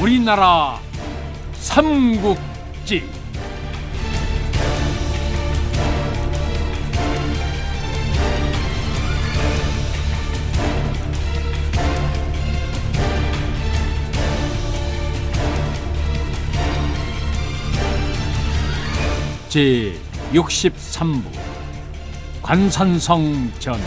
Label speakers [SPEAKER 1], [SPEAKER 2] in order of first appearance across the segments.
[SPEAKER 1] 우리나라 삼국지. 제 63부 관산성 전투.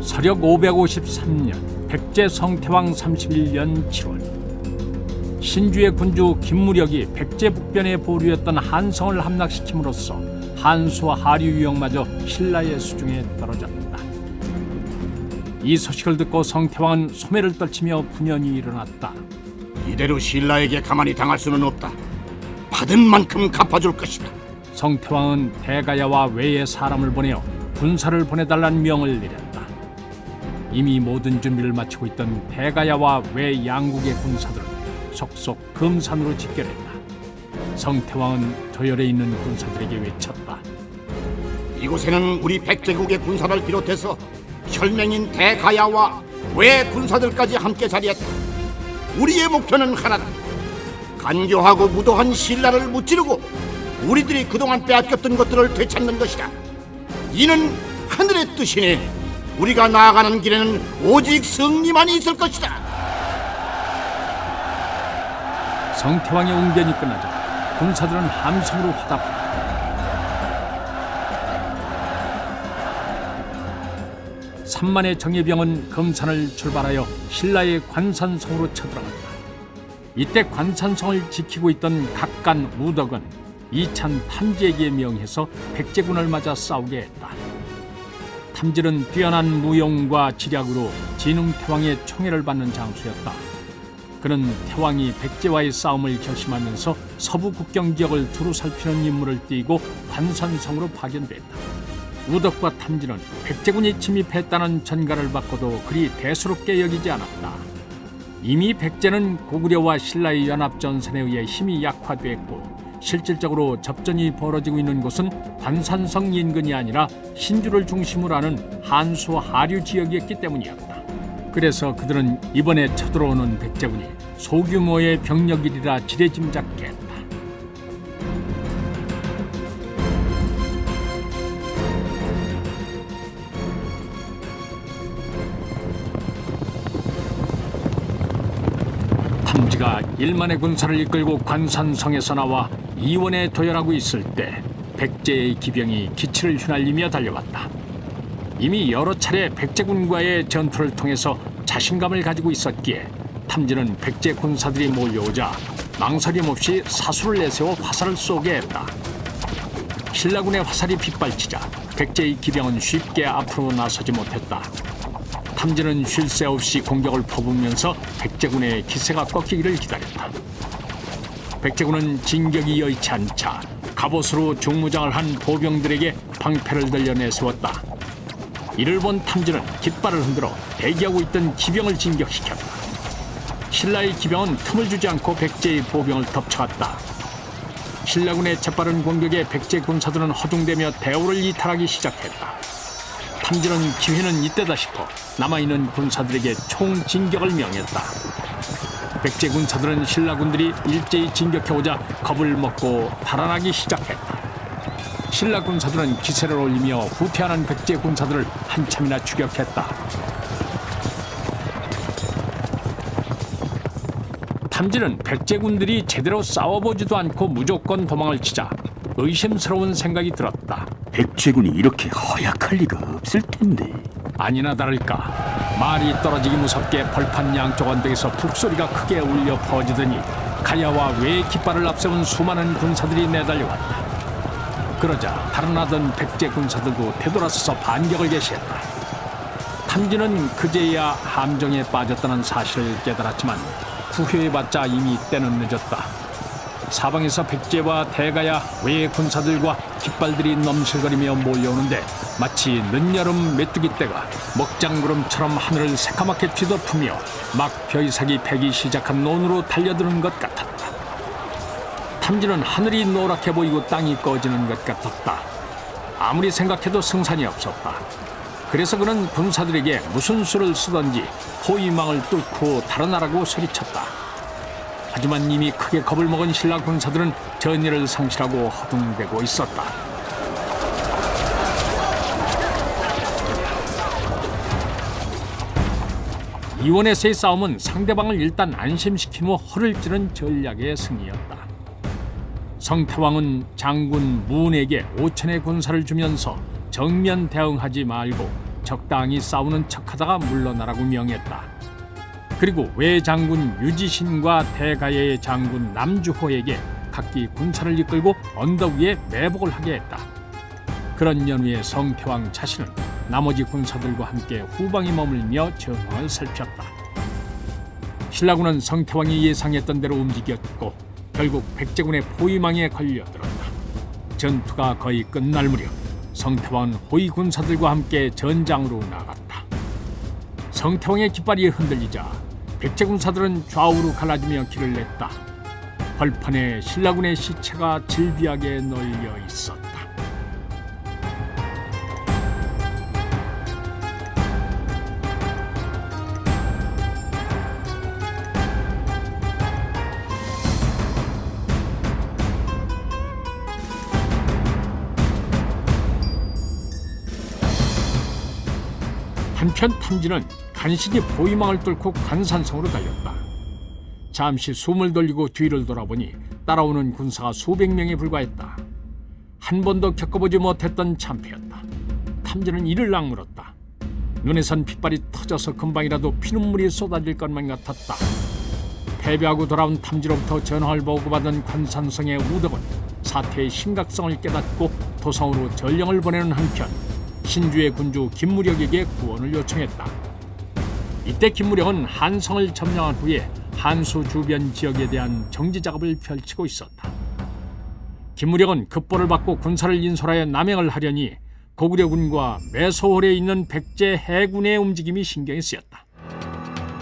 [SPEAKER 1] 서력 553년 백제 성태왕 31년 7월 신주의 군주 김무력이 백제 북변에 보류했던 한성을 함락시킴으로써 한수와 하류 유역마저 신라의 수중에 떨어졌다. 이 소식을 듣고 성태왕은 소매를 떨치며 분연히 일어났다.
[SPEAKER 2] 이대로 신라에게 가만히 당할 수는 없다. 받은 만큼 갚아줄 것이다.
[SPEAKER 1] 성태왕은 대가야와 외의 사람을 보내어 군사를 보내달라는 명을 내렸다. 이미 모든 준비를 마치고 있던 대가야와 외 양국의 군사들은 속속 금산으로 집결했다. 성태왕은 조열에 있는 군사들에게 외쳤다.
[SPEAKER 2] 이곳에는 우리 백제국의 군사를 비롯해서 혈맹인 대가야와 외 군사들까지 함께 자리했다. 우리의 목표는 하나다. 간교하고 무도한 신라를 무찌르고 우리들이 그동안 빼앗겼던 것들을 되찾는 것이다. 이는 하늘의 뜻이니 우리가 나아가는 길에는 오직 승리만이 있을 것이다.
[SPEAKER 1] 성태왕의 웅변이 끝나자 군사들은 함성으로 화답했다. 삼만의 정예병은 금산을 출발하여 신라의 관산성으로 쳐들어갔다. 이때 관산성을 지키고 있던 각간 우덕은 이찬 탐지에게 명해서 백제군을 맞아 싸우게 했다. 탐질은 뛰어난 무용과 지략으로 진흥태왕의 총애를 받는 장수였다. 그는 태왕이 백제와의 싸움을 결심하면서 서부 국경 지역을 두루 살피는 임무를 띠고 관산성으로 파견됐다. 우덕과 탐진은 백제군이 침입했다는 전가를 받고도 그리 대수롭게 여기지 않았다. 이미 백제는 고구려와 신라의 연합전선에 의해 힘이 약화됐고 실질적으로 접전이 벌어지고 있는 곳은 관산성 인근이 아니라 신주를 중심으로 하는 한수 하류 지역이었기 때문이었다. 그래서 그들은 이번에 쳐들어오는 백제군이 소규모의 병력이리라 지레짐작했다. 탐지가 1만의 군사를 이끌고 관산성에서 나와 이원에 도열하고 있을 때 백제의 기병이 기치를 휘날리며 달려왔다. 이미 여러 차례 백제군과의 전투를 통해서 자신감을 가지고 있었기에 탐지는 백제 군사들이 몰려오자 망설임 없이 사수를 내세워 화살을 쏘게 했다. 신라군의 화살이 빗발치자 백제의 기병은 쉽게 앞으로 나서지 못했다. 탐지는 쉴 새 없이 공격을 퍼부으면서 백제군의 기세가 꺾이기를 기다렸다. 백제군은 진격이 여의치 않자 갑옷으로 중무장을 한 보병들에게 방패를 들려 내세웠다. 이를 본 탐지는 깃발을 흔들어 대기하고 있던 기병을 진격시켰다. 신라의 기병은 틈을 주지 않고 백제의 보병을 덮쳐갔다. 신라군의 재빠른 공격에 백제 군사들은 허둥대며 대오를 이탈하기 시작했다. 탐지는 기회는 이때다 싶어 남아있는 군사들에게 총진격을 명했다. 백제 군사들은 신라군들이 일제히 진격해오자 겁을 먹고 달아나기 시작했다. 신라 군사들은 기세를 올리며 후퇴하는 백제 군사들을 한참이나 추격했다. 탐지는 백제군들이 제대로 싸워보지도 않고 무조건 도망을 치자 의심스러운 생각이 들었다.
[SPEAKER 3] 백제군이 이렇게 허약할 리가 없을 텐데.
[SPEAKER 1] 아니나 다를까 말이 떨어지기 무섭게 벌판 양쪽 언덕에서 북소리가 크게 울려 퍼지더니 가야와 외의 깃발을 앞세운 수많은 군사들이 내달려왔다. 그러자 달아나던 백제 군사들도 되돌아서서 반격을 개시했다. 탐진은 그제야 함정에 빠졌다는 사실을 깨달았지만 후회해봤자 이미 때는 늦었다. 사방에서 백제와 대가야 외의 군사들과 깃발들이 넘실거리며 몰려오는데 마치 늦여름 메뚜기 떼가 먹장구름처럼 하늘을 새까맣게 뒤덮으며 막 벼이삭이 패기 시작한 논으로 달려드는 것 같았다. 탐지는 하늘이 노랗게 보이고 땅이 꺼지는 것 같았다. 아무리 생각해도 승산이 없었다. 그래서 그는 군사들에게 무슨 수를 쓰던지 호위망을 뚫고 달아나라고 소리쳤다. 하지만 이미 크게 겁을 먹은 신라 군사들은 전의를 상실하고 허둥대고 있었다. 이원에서의 싸움은 상대방을 일단 안심시킨 후 허를 찌른 전략의 승리였다. 성태왕은 장군 무운에게 5천의 군사를 주면서 정면 대응하지 말고 적당히 싸우는 척하다가 물러나라고 명했다. 그리고 외장군 유지신과 대가의 장군 남주호에게 각기 군사를 이끌고 언덕 위에 매복을 하게 했다. 그런 연후에 성태왕 자신은 나머지 군사들과 함께 후방에 머물며 전황을 살폈다. 신라군은 성태왕이 예상했던 대로 움직였고 결국 백제군의 포위망에 걸려들었다. 전투가 거의 끝날 무렵 성태왕은 호위 군사들과 함께 전장으로 나갔다. 성태왕의 깃발이 흔들리자 백제 군사들은 좌우로 갈라지며 길을 냈다. 벌판에 신라군의 시체가 질비하게 널려 있었다. 한편 탐진은 간신히 포위망을 뚫고 관산성으로 달렸다. 잠시 숨을 돌리고 뒤를 돌아보니 따라오는 군사가 수백 명에 불과했다. 한 번도 겪어보지 못했던 참패였다. 탐진은 이를 악물었다. 눈에선 핏발이 터져서 금방이라도 피눈물이 쏟아질 것만 같았다. 패배하고 돌아온 탐지로부터 전화를 보고받은 관산성의 우덕은 사태의 심각성을 깨닫고 도성으로 전령을 보내는 한편 신주의 군주 김무력에게 구원을 요청했다. 이때 김무력은 한성을 점령한 후에 한수 주변 지역에 대한 정지 작업을 펼치고 있었다. 김무력은 급보를 받고 군사를 인솔하여 남행을 하려니 고구려군과 매소홀에 있는 백제 해군의 움직임이 신경이 쓰였다.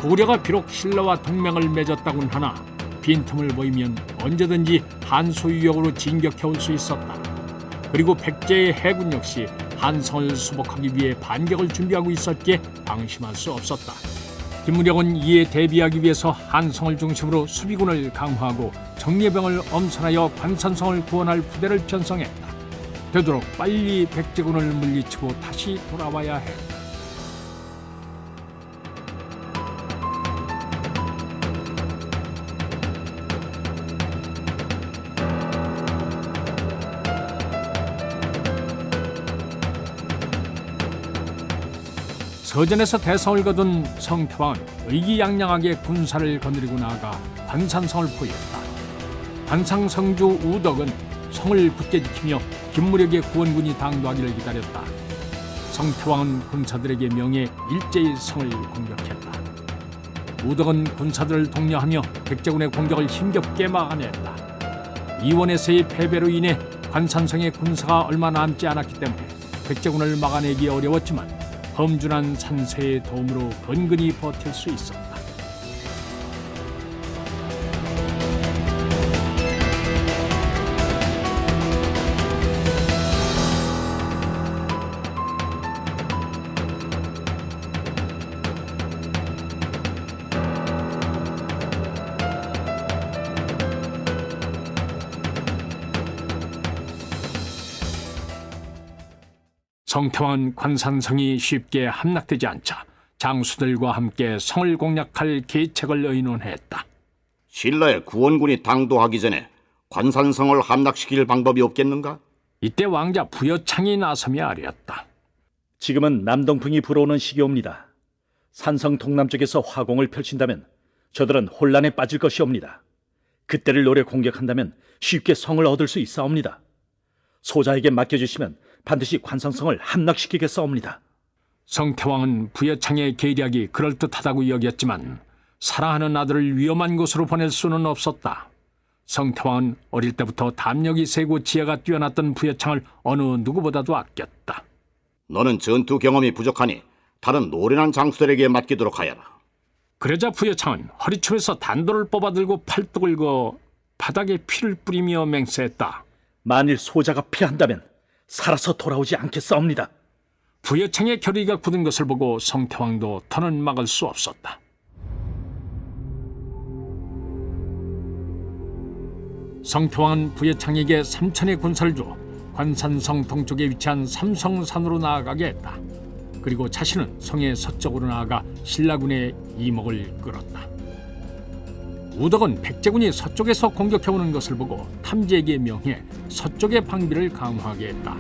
[SPEAKER 1] 고구려가 비록 신라와 동맹을 맺었다곤 하나 빈틈을 보이면 언제든지 한수 유역으로 진격해 올 수 있었다. 그리고 백제의 해군 역시 한성을 수복하기 위해 반격을 준비하고 있었기에 방심할 수 없었다. 김무력은 이에 대비하기 위해서 한성을 중심으로 수비군을 강화하고 정예병을 엄선하여 관산성을 구원할 부대를 편성했다. 되도록 빨리 백제군을 물리치고 다시 돌아와야 했다. 서전에서 대성을 거둔 성태왕은 의기양양하게 군사를 거느리고 나아가 관산성을 포위했다. 관상성주 우덕은 성을 굳게 지키며 김무력의 구원군이 당도하기를 기다렸다. 성태왕은 군사들에게 명해 일제히 성을 공격했다. 우덕은 군사들을 독려하며 백제군의 공격을 힘겹게 막아냈다. 이원에서의 패배로 인해 관산성의 군사가 얼마 남지 않았기 때문에 백제군을 막아내기 어려웠지만 험준한 산세의 도움으로 근근히 버틸 수 있었다. 성태왕은 관산성이 쉽게 함락되지 않자 장수들과 함께 성을 공략할 계책을 의논했다.
[SPEAKER 2] 신라의 구원군이 당도하기 전에 관산성을 함락시킬 방법이 없겠는가?
[SPEAKER 1] 이때 왕자 부여창이 나서며 아뢰었다.
[SPEAKER 4] 지금은 남동풍이 불어오는 시기옵니다. 산성 동남쪽에서 화공을 펼친다면 저들은 혼란에 빠질 것이옵니다. 그때를 노려 공격한다면 쉽게 성을 얻을 수 있사옵니다. 소자에게 맡겨주시면 반드시 관산성을 함락시키겠사옵니다.
[SPEAKER 1] 성태왕은 부여창의 계략이 그럴듯하다고 여겼지만 사랑하는 아들을 위험한 곳으로 보낼 수는 없었다. 성태왕은 어릴 때부터 담력이 세고 지혜가 뛰어났던 부여창을 어느 누구보다도 아꼈다.
[SPEAKER 2] 너는 전투 경험이 부족하니 다른 노련한 장수들에게 맡기도록 하여라.
[SPEAKER 1] 그러자 부여창은 허리춤에서 단도를 뽑아들고 팔뚝을 그어 바닥에 피를 뿌리며 맹세했다.
[SPEAKER 4] 만일 소자가 피한다면 살아서 돌아오지 않겠사옵니다.
[SPEAKER 1] 부여창의 결의가 굳은 것을 보고 성태왕도 더는 막을 수 없었다. 성태왕은 부여창에게 3천의 군사를 주어 관산성 동쪽에 위치한 삼성산으로 나아가게 했다. 그리고 자신은 성의 서쪽으로 나아가 신라군의 이목을 끌었다. 우덕은 백제군이 서쪽에서 공격해오는 것을 보고 탐지에게 명해 서쪽의 방비를 강화하게 했다.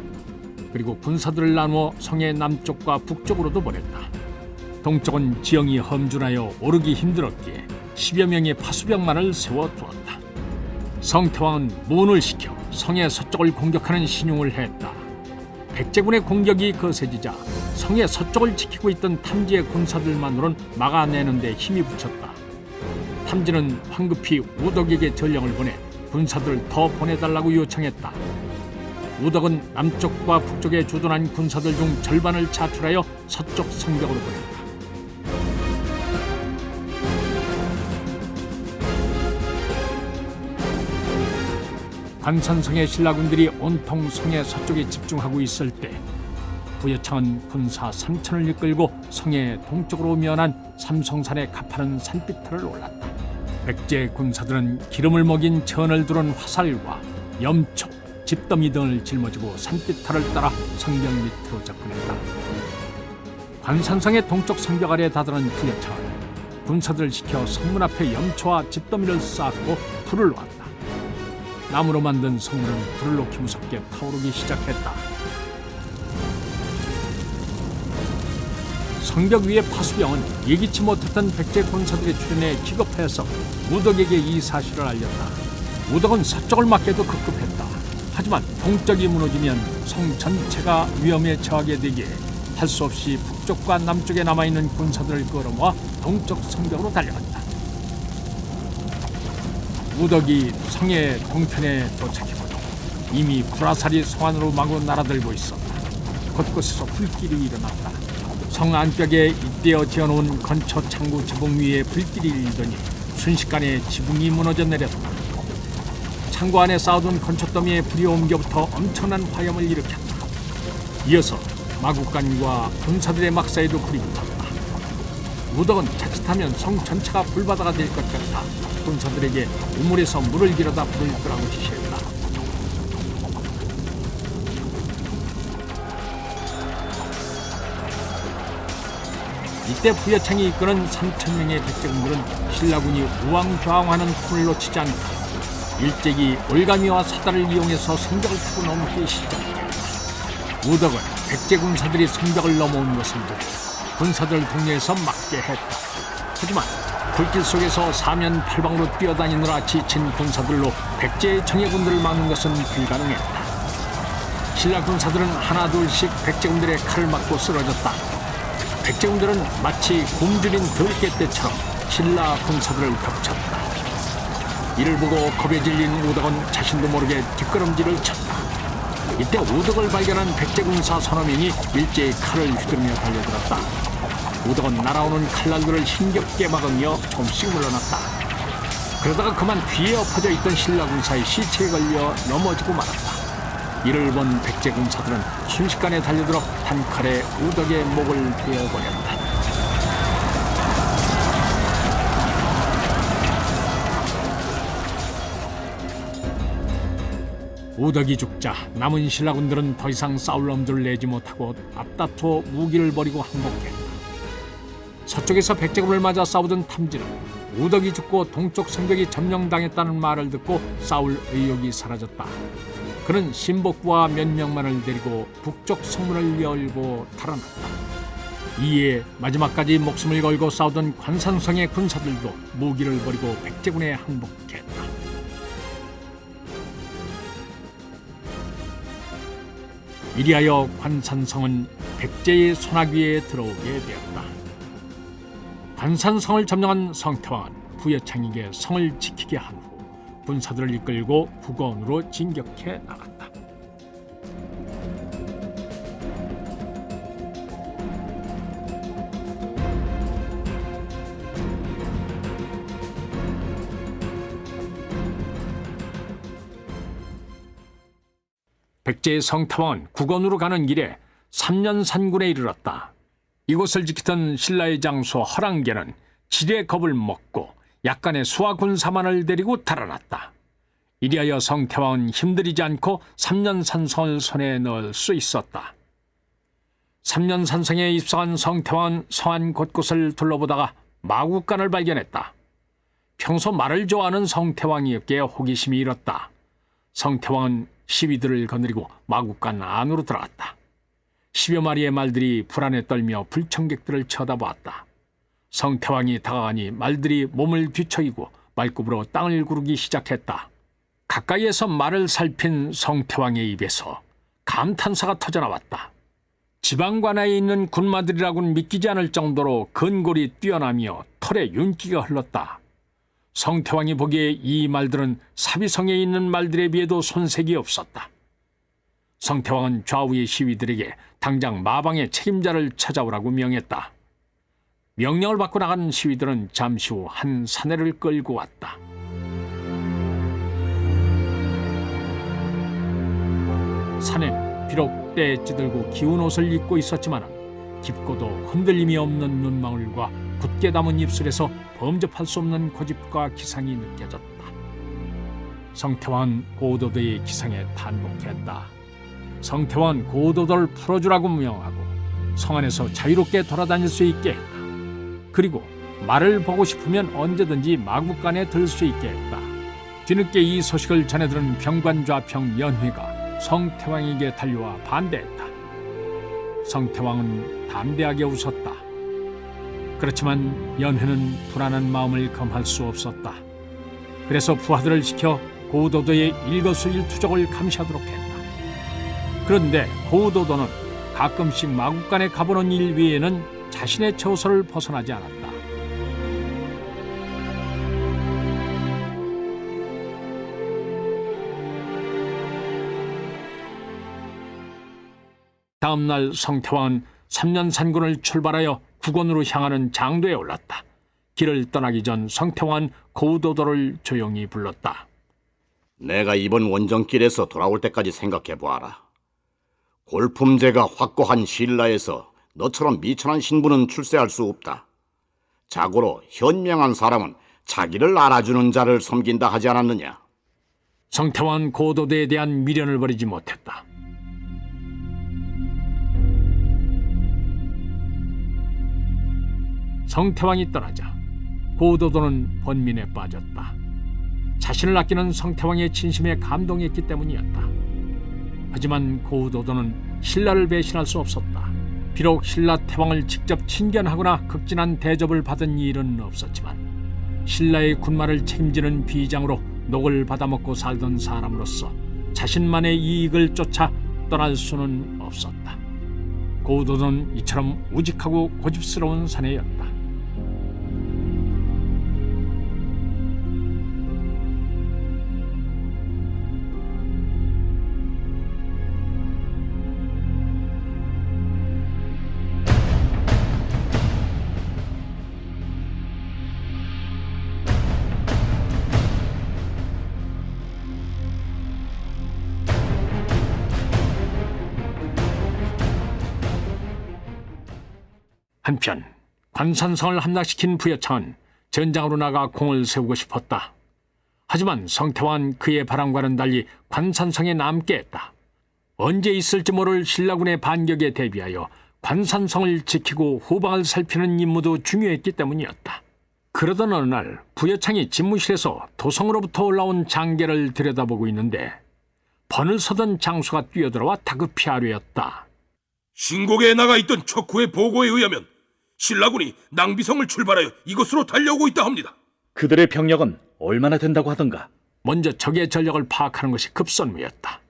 [SPEAKER 1] 그리고 군사들을 나누어 성의 남쪽과 북쪽으로도 보냈다. 동쪽은 지형이 험준하여 오르기 힘들었기에 10여 명의 파수병만을 세워두었다. 성태왕은 문을 시켜 성의 서쪽을 공격하는 신용을 했다. 백제군의 공격이 거세지자 성의 서쪽을 지키고 있던 탐지의 군사들만으론 막아내는 데 힘이 붙였다. 탐지는 황급히 우덕에게 전령을 보내 군사들을 더 보내달라고 요청했다. 우덕은 남쪽과 북쪽에 주둔한 군사들 중 절반을 차출하여 서쪽 성벽으로 보냈다. 관산성의 신라군들이 온통 성의 서쪽에 집중하고 있을 때 부여창은 군사 3천을 이끌고 성의 동쪽으로 면한 삼성산의 가파른 산비탈을 올랐다. 백제 군사들은 기름을 먹인 전을 두른 화살과 염초, 집더미 등을 짊어지고 산비탈을 따라 성벽 밑으로 접근했다. 관산성의 동쪽 성벽 아래에 다다른 부여창은 군사들을 시켜 성문 앞에 염초와 집더미를 쌓고 불을 놓았다. 나무로 만든 성문은 불을 놓기 무섭게 타오르기 시작했다. 성벽 위의 파수병은 예기치 못했던 백제 군사들의 출현에 기겁해서 우덕에게 이 사실을 알렸다. 우덕은 서쪽을 막기도 급급했다. 하지만 동쪽이 무너지면 성 전체가 위험에 처하게 되기에 할 수 없이 북쪽과 남쪽에 남아있는 군사들을 끌어모아 동쪽 성벽으로 달려갔다. 우덕이 성의 동편에 도착해보니 이미 불화살이 성 안으로 마구 날아들고 있었다. 곳곳에서 불길이 일어났다. 성 안벽에 잇대어 지어놓은 건초 창구 지붕 위에 불길이 일더니 순식간에 지붕이 무너져 내렸다. 창고 안에 쌓아둔 건초더미에 불이 옮겨붙어 엄청난 화염을 일으켰다. 이어서 마국간과 군사들의 막사에도 불이 붙었다. 우덕은 자칫하면 성 전체가 불바다가 될 것 같아 군사들에게 우물에서 물을 길어다 불을 끄라고 지시했다. 이때 부여창이 이끄는 3,000명의 백제군들은 신라군이 우왕좌왕하는 틈을 놓치지 않고 일제히 올가미와 사다를 이용해서 성벽을 타고 넘기 시작했다. 우덕은 백제 군사들이 성벽을 넘어온 것을 보고 군사들 동료에서 막게 했다. 하지만 불길 속에서 사면팔방으로 뛰어다니느라 지친 군사들로 백제의 청해군들을 막는 것은 불가능했다. 신라 군사들은 하나둘씩 백제군들의 칼을 맞고 쓰러졌다. 백제군들은 마치 굶주린 들깨떼처럼 신라 군사들을 덮쳤다. 이를 보고 겁에 질린 우덕은 자신도 모르게 뒷걸음질을 쳤다. 이때 우덕을 발견한 백제군사 서너 명이 일제히 칼을 휘두르며 달려들었다. 우덕은 날아오는 칼날들을 힘겹게 막으며 조금씩 물러났다. 그러다가 그만 뒤에 엎어져 있던 신라군사의 시체에 걸려 넘어지고 말았다. 이를 본 백제군사들은 순식간에 달려들어 한 칼에 우덕의 목을 베어버렸다. 우덕이 죽자 남은 신라군들은 더 이상 싸울 엄두를 내지 못하고 앞다투어 무기를 버리고 항복했다. 서쪽에서 백제군을 맞아 싸우던 탐지는 우덕이 죽고 동쪽 성벽이 점령당했다는 말을 듣고 싸울 의욕이 사라졌다. 그는 신복부와 몇 명만을 데리고 북쪽 성문을 열고 달아났다. 이에 마지막까지 목숨을 걸고 싸우던 관산성의 군사들도 무기를 버리고 백제군에 항복했다. 이리하여 관산성은 백제의 손아귀에 들어오게 되었다. 관산성을 점령한 성태왕은 부여창에게 성을 지키게 한 후 군사들을 이끌고 국원으로 진격해 나갔다. 백제의 성태왕은 국원으로 가는 길에 삼년산군에 이르렀다. 이곳을 지키던 신라의 장수 허랑계는 지레 겁을 먹고 약간의 수하 군사만을 데리고 달아났다. 이리하여 성태왕은 힘들이지 않고 삼년산성을 손에 넣을 수 있었다. 삼년산성에 입성한 성태왕은 성안 곳곳을 둘러보다가 마국간을 발견했다. 평소 말을 좋아하는 성태왕이었기에 호기심이 일었다. 성태왕은 시위들을 거느리고 마국간 안으로 들어갔다. 10여 마리의 말들이 불안에 떨며 불청객들을 쳐다보았다. 성태왕이 다가가니 말들이 몸을 뒤척이고 말굽으로 땅을 구르기 시작했다. 가까이에서 말을 살핀 성태왕의 입에서 감탄사가 터져나왔다. 지방관아에 있는 군마들이라고는 믿기지 않을 정도로 근골이 뛰어나며 털에 윤기가 흘렀다. 성태왕이 보기에 이 말들은 사비성에 있는 말들에 비해도 손색이 없었다. 성태왕은 좌우의 시위들에게 당장 마방의 책임자를 찾아오라고 명했다. 명령을 받고 나간 시위들은 잠시 후 한 사내를 끌고 왔다. 사내는 비록 때에 찌들고 기운 옷을 입고 있었지만 깊고도 흔들림이 없는 눈망울과 굳게 담은 입술에서 범접할 수 없는 고집과 기상이 느껴졌다. 성태왕은 고도도의 기상에 탄복했다. 성태왕은 고도도를 풀어주라고 명하고 성 안에서 자유롭게 돌아다닐 수 있게 했다. 그리고 말을 보고 싶으면 언제든지 마국간에 들 수 있게 했다. 뒤늦게 이 소식을 전해들은 병관좌평 연회가 성태왕에게 달려와 반대했다. 성태왕은 담대하게 웃었다. 그렇지만 연회는 불안한 마음을 금할 수 없었다. 그래서 부하들을 시켜 고도도의 일거수일투족을 감시하도록 했다. 그런데 고도도는 가끔씩 마국간에 가보는 일 외에는 자신의 처소를 벗어나지 않았다. 다음 날 성태왕은 삼년산군을 출발하여 국원으로 향하는 장도에 올랐다. 길을 떠나기 전 성태왕은 고도도를 조용히 불렀다.
[SPEAKER 2] 내가 이번 원정길에서 돌아올 때까지 생각해 보아라. 골품제가 확고한 신라에서 너처럼 미천한 신부는 출세할 수 없다. 자고로 현명한 사람은 자기를 알아주는 자를 섬긴다 하지 않았느냐?
[SPEAKER 1] 성태왕은 고도도에 대한 미련을 버리지 못했다. 성태왕이 떠나자 고도도는 번민에 빠졌다. 자신을 아끼는 성태왕의 진심에 감동했기 때문이었다. 하지만 고도도는 신라를 배신할 수 없었다. 비록 신라 태왕을 직접 친견하거나 극진한 대접을 받은 일은 없었지만 신라의 군마를 책임지는 비장으로 녹을 받아먹고 살던 사람으로서 자신만의 이익을 쫓아 떠날 수는 없었다. 고도도는 이처럼 우직하고 고집스러운 사내였다. 한편 관산성을 함락시킨 부여창은 전장으로 나가 공을 세우고 싶었다. 하지만 성태왕은 그의 바람과는 달리 관산성에 남게 했다. 언제 있을지 모를 신라군의 반격에 대비하여 관산성을 지키고 후방을 살피는 임무도 중요했기 때문이었다. 그러던 어느 날 부여창이 집무실에서 도성으로부터 올라온 장계를 들여다보고 있는데 번을 서던 장수가 뛰어들어와 다급히 아뢰었다.
[SPEAKER 5] 신곡에 나가 있던 척후의 보고에 의하면 신라군이 낭비성을 출발하여 이곳으로 달려오고 있다 합니다.
[SPEAKER 4] 그들의 병력은 얼마나 된다고 하던가?
[SPEAKER 1] 먼저 적의 전력을 파악하는 것이 급선무였다.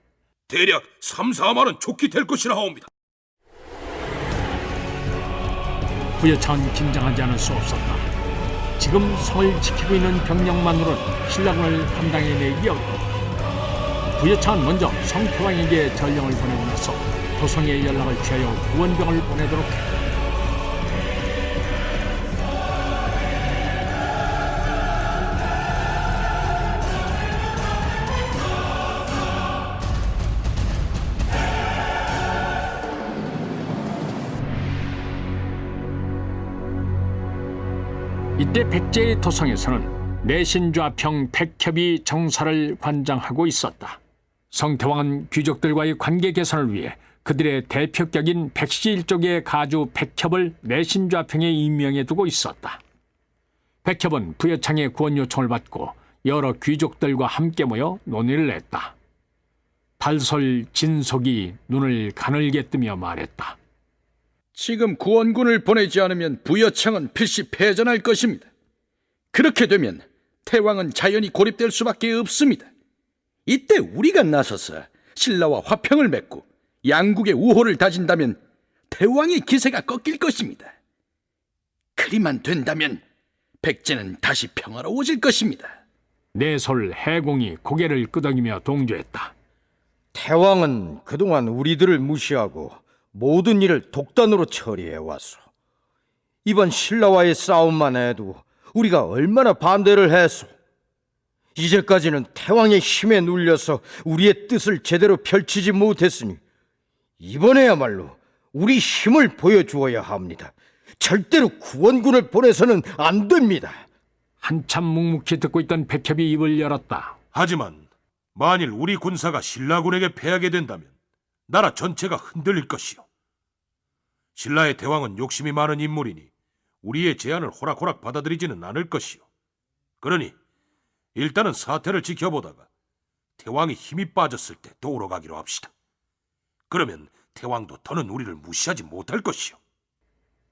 [SPEAKER 5] 대략 3-4만 원 좋게 될 것이라 하옵니다.
[SPEAKER 1] 부여창은 긴장하지 않을 수 없었다. 지금 성을 지키고 있는 병력만으로는 신라군을 감당해내기 어렵다. 부여창은 먼저 성태왕에게 전령을 보내고 나서 도성에 연락을 취하여 구원병을 보내도록 했다. 이때 백제의 도성에서는 내신좌평 백협이 정사를 관장하고 있었다. 성태왕은 귀족들과의 관계 개선을 위해 그들의 대표격인 백씨 일족의 가주 백협을 내신좌평에 임명해두고 있었다. 백협은 부여창의 구원 요청을 받고 여러 귀족들과 함께 모여 논의를 했다. 달솔 진속이 눈을 가늘게 뜨며 말했다.
[SPEAKER 6] 지금 구원군을 보내지 않으면 부여창은 필시 패전할 것입니다. 그렇게 되면 태왕은 자연히 고립될 수밖에 없습니다. 이때 우리가 나서서 신라와 화평을 맺고 양국의 우호를 다진다면 태왕의 기세가 꺾일 것입니다. 그리만 된다면 백제는 다시 평화로워질 것입니다.
[SPEAKER 1] 내솔 해공이 고개를 끄덕이며 동조했다.
[SPEAKER 7] 태왕은 그동안 우리들을 무시하고 모든 일을 독단으로 처리해왔소. 이번 신라와의 싸움만 해도 우리가 얼마나 반대를 했소. 이제까지는 태왕의 힘에 눌려서 우리의 뜻을 제대로 펼치지 못했으니 이번에야말로 우리 힘을 보여주어야 합니다. 절대로 구원군을 보내서는 안 됩니다.
[SPEAKER 1] 한참 묵묵히 듣고 있던 백협이 입을 열었다.
[SPEAKER 5] 하지만 만일 우리 군사가 신라군에게 패하게 된다면 나라 전체가 흔들릴 것이요. 신라의 대왕은 욕심이 많은 인물이니 우리의 제안을 호락호락 받아들이지는 않을 것이요. 그러니 일단은 사태를 지켜보다가 태왕이 힘이 빠졌을 때 도우러 가기로 합시다. 그러면 태왕도 더는 우리를 무시하지 못할 것이요.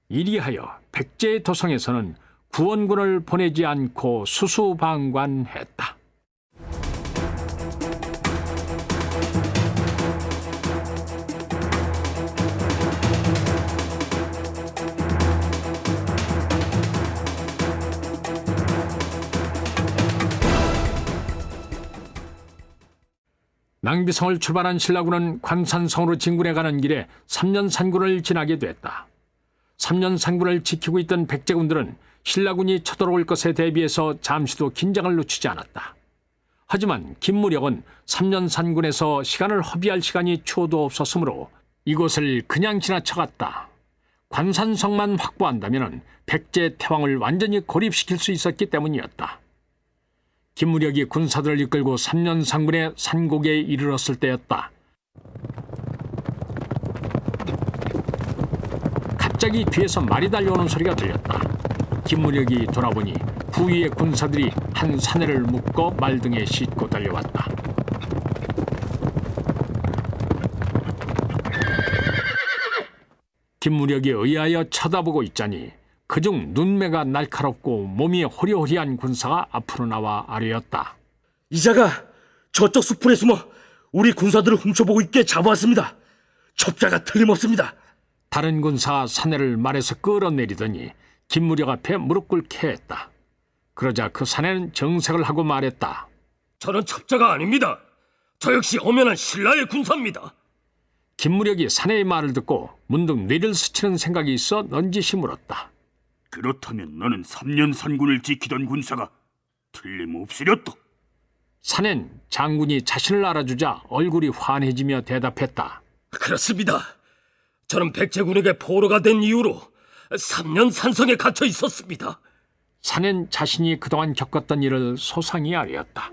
[SPEAKER 1] 이리하여 백제의 도성에서는 구원군을 보내지 않고 수수방관했다. 낭비성을 출발한 신라군은 관산성으로 진군해 가는 길에 삼년산군을 지나게 됐다. 삼년산군을 지키고 있던 백제군들은 신라군이 쳐들어올 것에 대비해서 잠시도 긴장을 늦추지 않았다. 하지만 김무력은 삼년산군에서 시간을 허비할 시간이 추호도 없었으므로 이곳을 그냥 지나쳐갔다. 관산성만 확보한다면 백제 태왕을 완전히 고립시킬 수 있었기 때문이었다. 김무력이 군사들을 이끌고 삼년산군의 산곡에 이르렀을 때였다. 갑자기 뒤에서 말이 달려오는 소리가 들렸다. 김무력이 돌아보니 부위의 군사들이 한 사내를 묶어 말등에 싣고 달려왔다. 김무력이 의아하여 쳐다보고 있자니 그중 눈매가 날카롭고 몸이 호리호리한 군사가 앞으로 나와 아뢰었다.
[SPEAKER 8] 이자가 저쪽 수풀에 숨어 우리 군사들을 훔쳐보고 있게 잡아왔습니다. 첩자가 틀림없습니다.
[SPEAKER 1] 다른 군사 사내를 말에서 끌어내리더니 김무력 앞에 무릎 꿇게 했다. 그러자 그 사내는 정색을 하고 말했다.
[SPEAKER 8] 저는 첩자가 아닙니다. 저 역시 엄연한 신라의 군사입니다.
[SPEAKER 1] 김무력이 사내의 말을 듣고 문득 뇌를 스치는 생각이 있어 넌지시 물었다.
[SPEAKER 3] 그렇다면 너는 3년 산군을 지키던 군사가 틀림없으렸다.
[SPEAKER 1] 사내는 장군이 자신을 알아주자 얼굴이 환해지며 대답했다.
[SPEAKER 8] 그렇습니다. 저는 백제군에게 포로가 된 이후로 3년 산성에 갇혀 있었습니다.
[SPEAKER 1] 사내는 자신이 그동안 겪었던 일을 소상히 아뢰었다.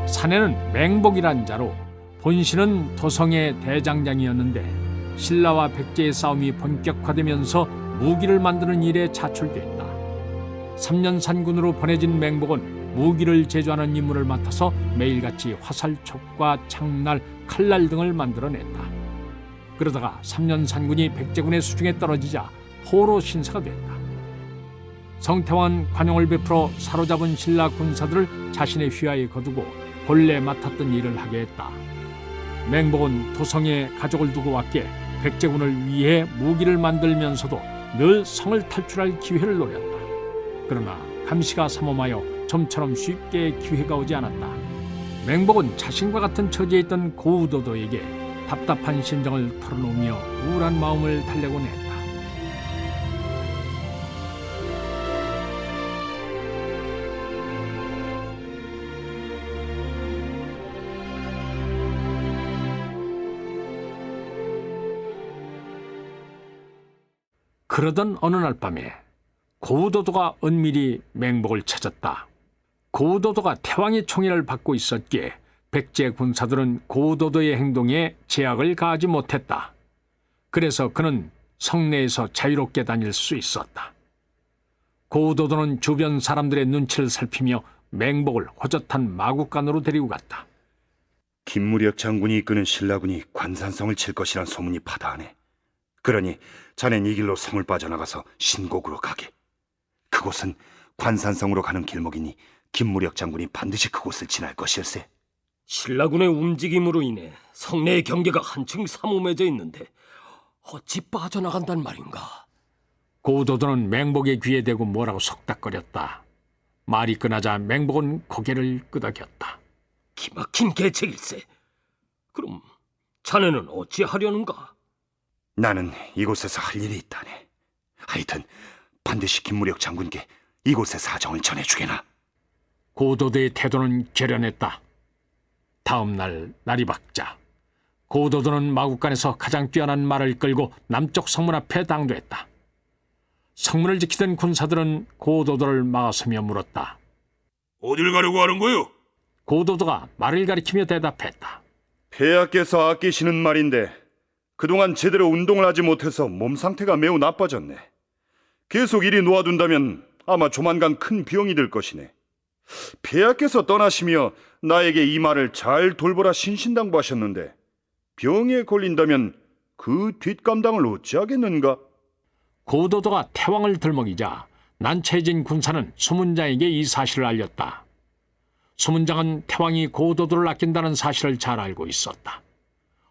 [SPEAKER 1] 사내는 맹복이란 자로 본신은 도성의 대장장이었는데 신라와 백제의 싸움이 본격화되면서 무기를 만드는 일에 자출됐다. 3년산군으로 보내진 맹복은 무기를 제조하는 임무를 맡아서 매일같이 화살촉과 창날, 칼날 등을 만들어냈다. 그러다가 3년산군이 백제군의 수중에 떨어지자 포로 신사가 됐다. 성태왕은 관용을 베풀어 사로잡은 신라 군사들을 자신의 휘하에 거두고 본래 맡았던 일을 하게 했다. 맹복은 도성에 가족을 두고 왔기에 백제군을 위해 무기를 만들면서도 늘 성을 탈출할 기회를 노렸다. 그러나 감시가 삼엄하여 좀처럼 쉽게 기회가 오지 않았다. 맹복은 자신과 같은 처지에 있던 고우도도에게 답답한 심정을 털어놓으며 우울한 마음을 달래곤 했다. 그러던 어느 날 밤에 고우도도가 은밀히 맹복을 찾았다. 고우도도가 태왕의 총애를 받고 있었기에 백제 군사들은 고우도도의 행동에 제약을 가하지 못했다. 그래서 그는 성내에서 자유롭게 다닐 수 있었다. 고우도도는 주변 사람들의 눈치를 살피며 맹복을 호젓한 마국간으로 데리고 갔다.
[SPEAKER 9] 김무력 장군이 이끄는 신라군이 관산성을 칠 것이란 소문이 파다하네. 그러니 자넨 이 길로 성을 빠져나가서 신곡으로 가게. 그곳은 관산성으로 가는 길목이니 김무력 장군이 반드시 그곳을 지날 것일세.
[SPEAKER 8] 신라군의 움직임으로 인해 성내의 경계가 한층 삼엄해져 있는데 어찌 빠져나간단 말인가?
[SPEAKER 1] 고우도도는 맹복의 귀에 대고 뭐라고 속닥거렸다. 말이 끝나자 맹복은 고개를 끄덕였다.
[SPEAKER 8] 기막힌 계책일세. 그럼 자네는 어찌하려는가?
[SPEAKER 9] 나는 이곳에서 할 일이 있다네. 하여튼 반드시 김무력 장군께 이곳의 사정을 전해주게나.
[SPEAKER 1] 고우도도의 태도는 결연했다. 다음 날 날이 밝자 고우도도는 마국간에서 가장 뛰어난 말을 끌고 남쪽 성문 앞에 당도했다. 성문을 지키던 군사들은 고우도도를 막아서며 물었다.
[SPEAKER 5] 어딜 가려고 하는 거요?
[SPEAKER 1] 고우도도가 말을 가리키며 대답했다.
[SPEAKER 9] 폐하께서 아끼시는 말인데 그동안 제대로 운동을 하지 못해서 몸 상태가 매우 나빠졌네. 계속 이리 놓아둔다면 아마 조만간 큰 병이 될 것이네. 폐하께서 떠나시며 나에게 이 말을 잘 돌보라 신신당부하셨는데 병에 걸린다면 그 뒷감당을 어찌하겠는가?
[SPEAKER 1] 고우도도가 태왕을 들먹이자 난처해진 군사는 수문장에게 이 사실을 알렸다. 수문장은 태왕이 고우도도를 아낀다는 사실을 잘 알고 있었다.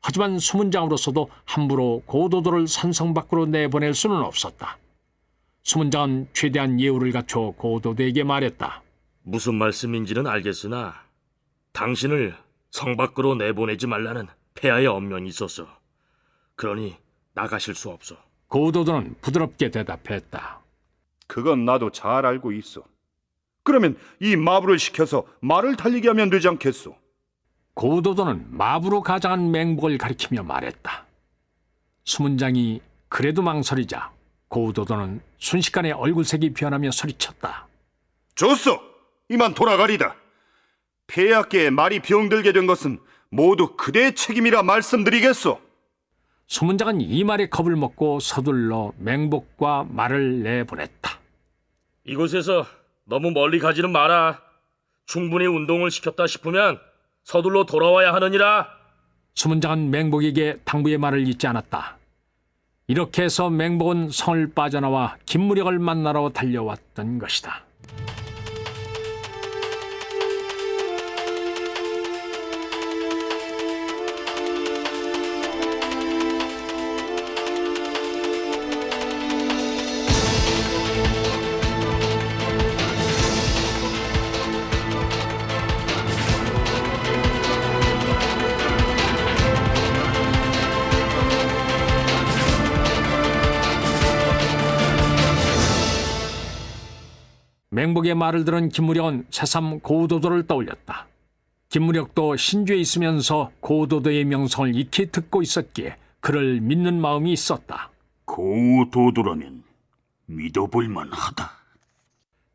[SPEAKER 1] 하지만 수문장으로서도 함부로 고우도도를 산성 밖으로 내보낼 수는 없었다. 수문장은 최대한 예우를 갖춰 고우도도에게 말했다.
[SPEAKER 8] 무슨 말씀인지는 알겠으나 당신을 성 밖으로 내보내지 말라는 폐하의 엄명이 있었어. 그러니 나가실 수 없어.
[SPEAKER 1] 고우도도는 부드럽게 대답했다.
[SPEAKER 9] 그건 나도 잘 알고 있어. 그러면 이 마부를 시켜서 말을 달리게 하면 되지 않겠소?
[SPEAKER 1] 고우도도는 마부로 가장한 맹복을 가리키며 말했다. 수문장이 그래도 망설이자 고우도도는 순식간에 얼굴색이 변하며 소리쳤다.
[SPEAKER 9] 좋소! 이만 돌아가리다. 폐하께 말이 병들게 된 것은 모두 그대의 책임이라 말씀드리겠소.
[SPEAKER 1] 수문장은 이 말에 겁을 먹고 서둘러 맹복과 말을 내보냈다.
[SPEAKER 8] 이곳에서 너무 멀리 가지는 마라. 충분히 운동을 시켰다 싶으면 서둘러 돌아와야 하느니라.
[SPEAKER 1] 수문장은 맹복에게 당부의 말을 잊지 않았다. 이렇게 해서 맹복은 성을 빠져나와 김무력을 만나러 달려왔던 것이다. 맹복의 말을 들은 김무력은 새삼 고우도도를 떠올렸다. 김무력도 신주에 있으면서 고우도도의 명성을 익히 듣고 있었기에 그를 믿는 마음이 있었다.
[SPEAKER 3] 고우도도라면 믿어볼 만하다.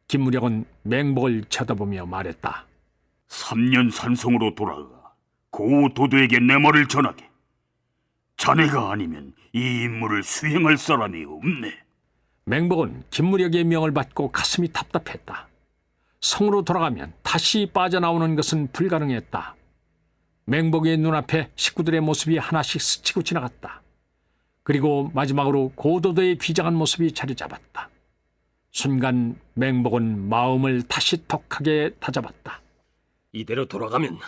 [SPEAKER 1] 김무력은 맹복을 쳐다보며 말했다.
[SPEAKER 3] 3년 산성으로 돌아가 고우도도에게 내 말을 전하게. 자네가 아니면 이 임무를 수행할 사람이 없네.
[SPEAKER 1] 맹복은 김무력의 명을 받고 가슴이 답답했다. 성으로 돌아가면 다시 빠져나오는 것은 불가능했다. 맹복의 눈앞에 식구들의 모습이 하나씩 스치고 지나갔다. 그리고 마지막으로 고우도도의 비장한 모습이 자리 잡았다. 순간 맹복은 마음을 다시 독하게 다잡았다.
[SPEAKER 8] 이대로 돌아가면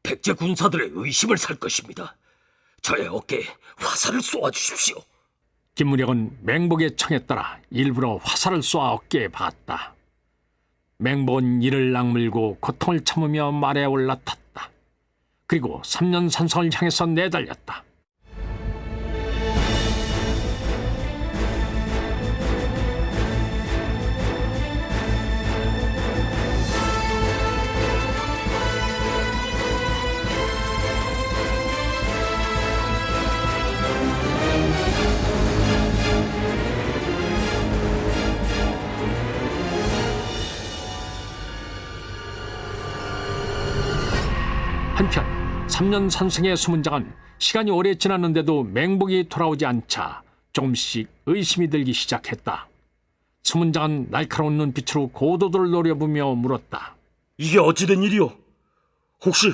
[SPEAKER 8] 백제 군사들의 의심을 살 것입니다. 저의 어깨에 화살을 쏘아주십시오.
[SPEAKER 1] 김무력은 맹복의 청에 따라 일부러 화살을 쏘아 어깨에 박았다. 맹복은 이를 악물고 고통을 참으며 말에 올라탔다. 그리고 3년 산성을 향해서 내달렸다. 한편 3년 산성의 수문장은 시간이 오래 지났는데도 맹복이 돌아오지 않자 조금씩 의심이 들기 시작했다. 수문장은 날카로운 눈빛으로 고도도를 노려보며 물었다.
[SPEAKER 8] 이게 어찌된 일이오? 혹시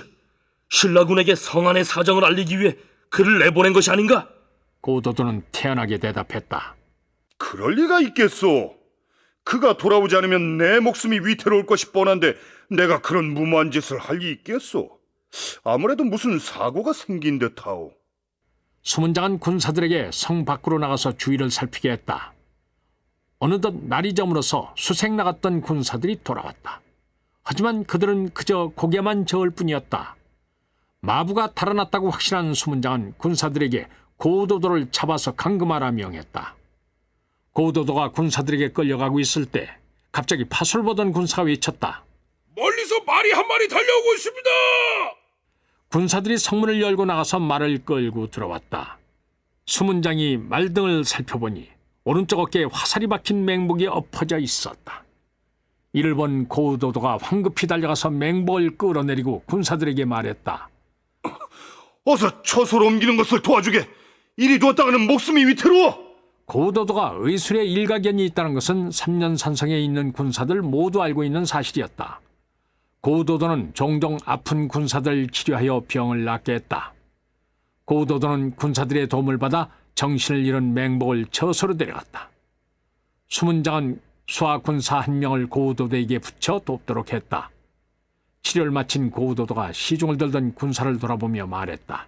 [SPEAKER 8] 신라군에게 성안의 사정을 알리기 위해 글을 내보낸 것이 아닌가?
[SPEAKER 1] 고도도는 태연하게 대답했다.
[SPEAKER 9] 그럴 리가 있겠소. 그가 돌아오지 않으면 내 목숨이 위태로울 것이 뻔한데 내가 그런 무모한 짓을 할 리 있겠소. 아무래도 무슨 사고가 생긴 듯하오.
[SPEAKER 1] 수문장은 군사들에게 성 밖으로 나가서 주위를 살피게 했다. 어느덧 날이 저물어서 수색 나갔던 군사들이 돌아왔다. 하지만 그들은 그저 고개만 저을 뿐이었다. 마부가 달아났다고 확신한 수문장은 군사들에게 고도도를 잡아서 감금하라 명했다. 고도도가 군사들에게 끌려가고 있을 때 갑자기 파수를 보던 군사가 외쳤다.
[SPEAKER 5] 멀리서 말이 한 마리 달려오고 있습니다.
[SPEAKER 1] 군사들이 성문을 열고 나가서 말을 끌고 들어왔다. 수문장이 말등을 살펴보니 오른쪽 어깨에 화살이 박힌 맹복이 엎어져 있었다. 이를 본 고도도가 황급히 달려가서 맹복을 끌어내리고 군사들에게 말했다.
[SPEAKER 9] 어서 처소로 옮기는 것을 도와주게. 이리 두었다가는 목숨이 위태로워.
[SPEAKER 1] 고도도가 의술에 일가견이 있다는 것은 3년 산성에 있는 군사들 모두 알고 있는 사실이었다. 고도도는 종종 아픈 군사들 치료하여 병을 낫게 했다. 고도도는 군사들의 도움을 받아 정신을 잃은 맹복을 처소로 데려갔다. 수문장은 수하 군사 한 명을 고도도에게 붙여 돕도록 했다. 치료를 마친 고도도가 시중을 들던 군사를 돌아보며 말했다.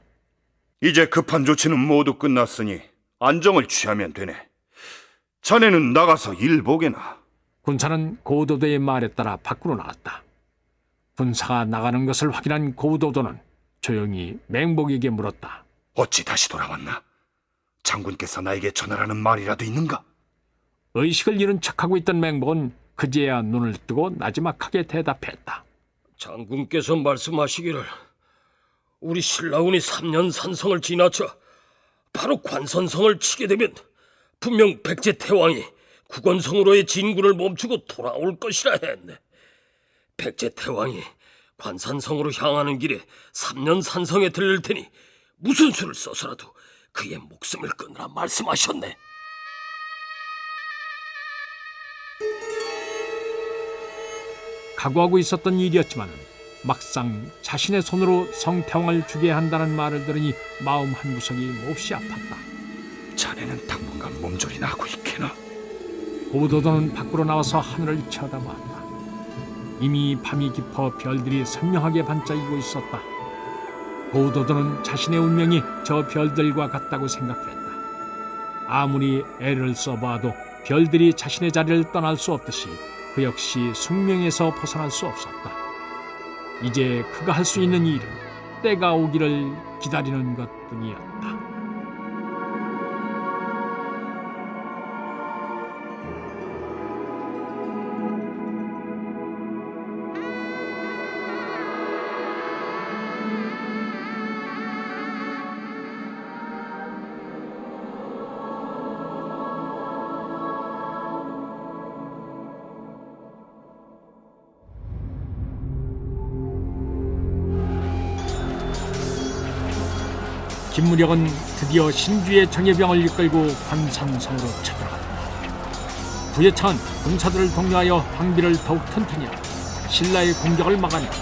[SPEAKER 9] 이제 급한 조치는 모두 끝났으니 안정을 취하면 되네. 자네는 나가서 일 보게나.
[SPEAKER 1] 군사는 고도도의 말에 따라 밖으로 나갔다. 군사가 나가는 것을 확인한 고도도는 조용히 맹복에게 물었다.
[SPEAKER 9] 어찌 다시 돌아왔나? 장군께서 나에게 전하라는 말이라도 있는가?
[SPEAKER 1] 의식을 잃은 척하고 있던 맹복은 그제야 눈을 뜨고 나지막하게 대답했다.
[SPEAKER 8] 장군께서 말씀하시기를 우리 신라군이 3년 산성을 지나쳐 바로 관선성을 치게 되면 분명 백제 태왕이 국원성으로의 진군을 멈추고 돌아올 것이라 했네. 백제 태왕이 관산성으로 향하는 길에 3년 산성에 들릴 테니 무슨 수를 써서라도 그의 목숨을 끊으라 말씀하셨네.
[SPEAKER 1] 각오하고 있었던 일이었지만 막상 자신의 손으로 성태왕을 죽여야 한다는 말을 들으니 마음 한구석이 몹시 아팠다.
[SPEAKER 9] 자네는 당분간 몸조리나 하고 있게나.
[SPEAKER 1] 고도도는 밖으로 나와서 하늘을 쳐다봤다. 이미 밤이 깊어 별들이 선명하게 반짝이고 있었다. 고도도는 자신의 운명이 저 별들과 같다고 생각했다. 아무리 애를 써봐도 별들이 자신의 자리를 떠날 수 없듯이 그 역시 숙명에서 벗어날 수 없었다. 이제 그가 할 수 있는 일은 때가 오기를 기다리는 것뿐이었다. 김무력은 드디어 신주의 정예병을 이끌고 관산성으로 쳐들어갔다. 부여창은 군사들을 독려하여 황비를 더욱 튼튼히 하고 신라의 공격을 막아냈다.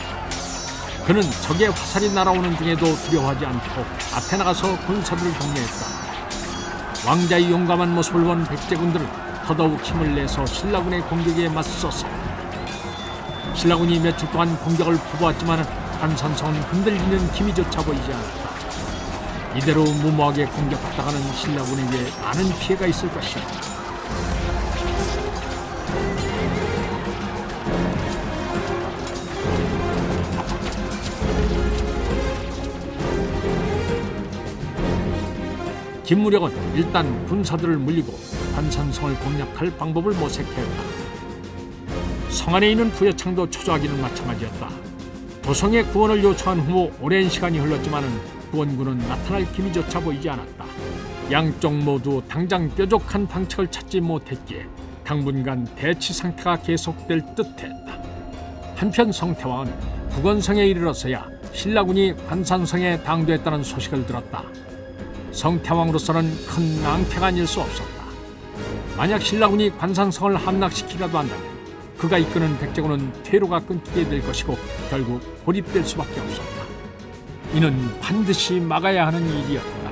[SPEAKER 1] 그는 적의 화살이 날아오는 중에도 두려워하지 않고 앞에 나가서 군사들을 독려했다. 왕자의 용감한 모습을 본 백제군들은 더더욱 힘을 내서 신라군의 공격에 맞섰습니다. 신라군이 며칠 동안 공격을 퍼부었지만 관산성은 흔들리는 기미조차 보이지 않았다. 이대로 무모하게 공격하다가는 신라군에게 많은 피해가 있을 것이다. 김무력은 일단 군사들을 물리고 관산성을 공략할 방법을 모색했다. 성 안에 있는 부여창도 초조하기는 마찬가지였다. 도성의 구원을 요청한 후 오랜 시간이 흘렀지만 구원군은 나타날 기미조차 보이지 않았다. 양쪽 모두 당장 뾰족한 방책을 찾지 못했기에 당분간 대치 상태가 계속될 듯했다. 한편 성태왕은 국원성에 이르러서야 신라군이 관산성에 당도했다는 소식을 들었다. 성태왕으로서는 큰 낭패가 아닐 수 없었다. 만약 신라군이 관산성을 함락시키라도 한다면 그가 이끄는 백제군은 퇴로가 끊기게 될 것이고 결국 고립될 수밖에 없었다. 이는 반드시 막아야 하는 일이었다.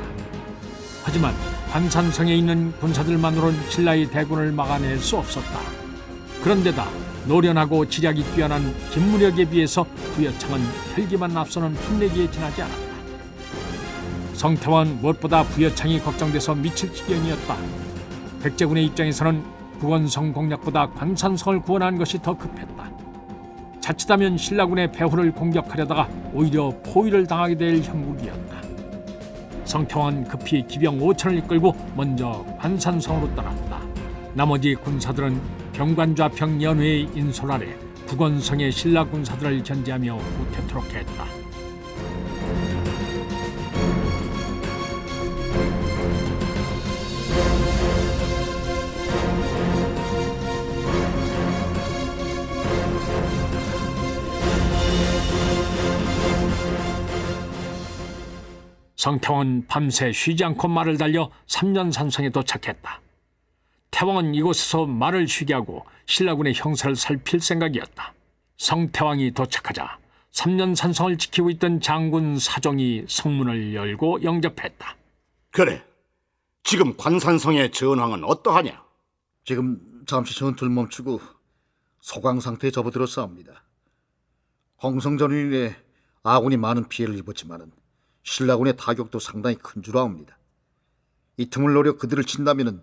[SPEAKER 1] 하지만 관산성에 있는 군사들만으로는 신라의 대군을 막아낼 수 없었다. 그런데다 노련하고 지략이 뛰어난 김무력에 비해서 부여창은 혈기만 앞서는 풋내기에 지나지 않았다. 성태왕은 무엇보다 부여창이 걱정돼서 미칠 지경이었다. 백제군의 입장에서는 국원성 공략보다 관산성을 구원하는 것이 더 급했다. 자칫하면 신라군의 배후를 공격하려다가 오히려 포위를 당하게 될 형국이었다. 성태왕은 급히 기병 5천을 이끌고 먼저 관산성으로 떠났다. 나머지 군사들은 병관좌평 연회의 인솔 아래 국원성의 신라 군사들을 견제하며 우태토록 했다. 성태왕은 밤새 쉬지 않고 말을 달려 삼년산성에 도착했다. 태왕은 이곳에서 말을 쉬게 하고 신라군의 형세를 살필 생각이었다. 성태왕이 도착하자 삼년산성을 지키고 있던 장군 사종이 성문을 열고 영접했다.
[SPEAKER 2] 그래, 지금 관산성의 전황은 어떠하냐?
[SPEAKER 10] 지금 잠시 전투를 멈추고 소강 상태에 접어들었사옵니다. 홍성전투로 인해 아군이 많은 피해를 입었지만은 신라군의 타격도 상당히 큰 줄 아옵니다. 이 틈을 노려 그들을 친다면은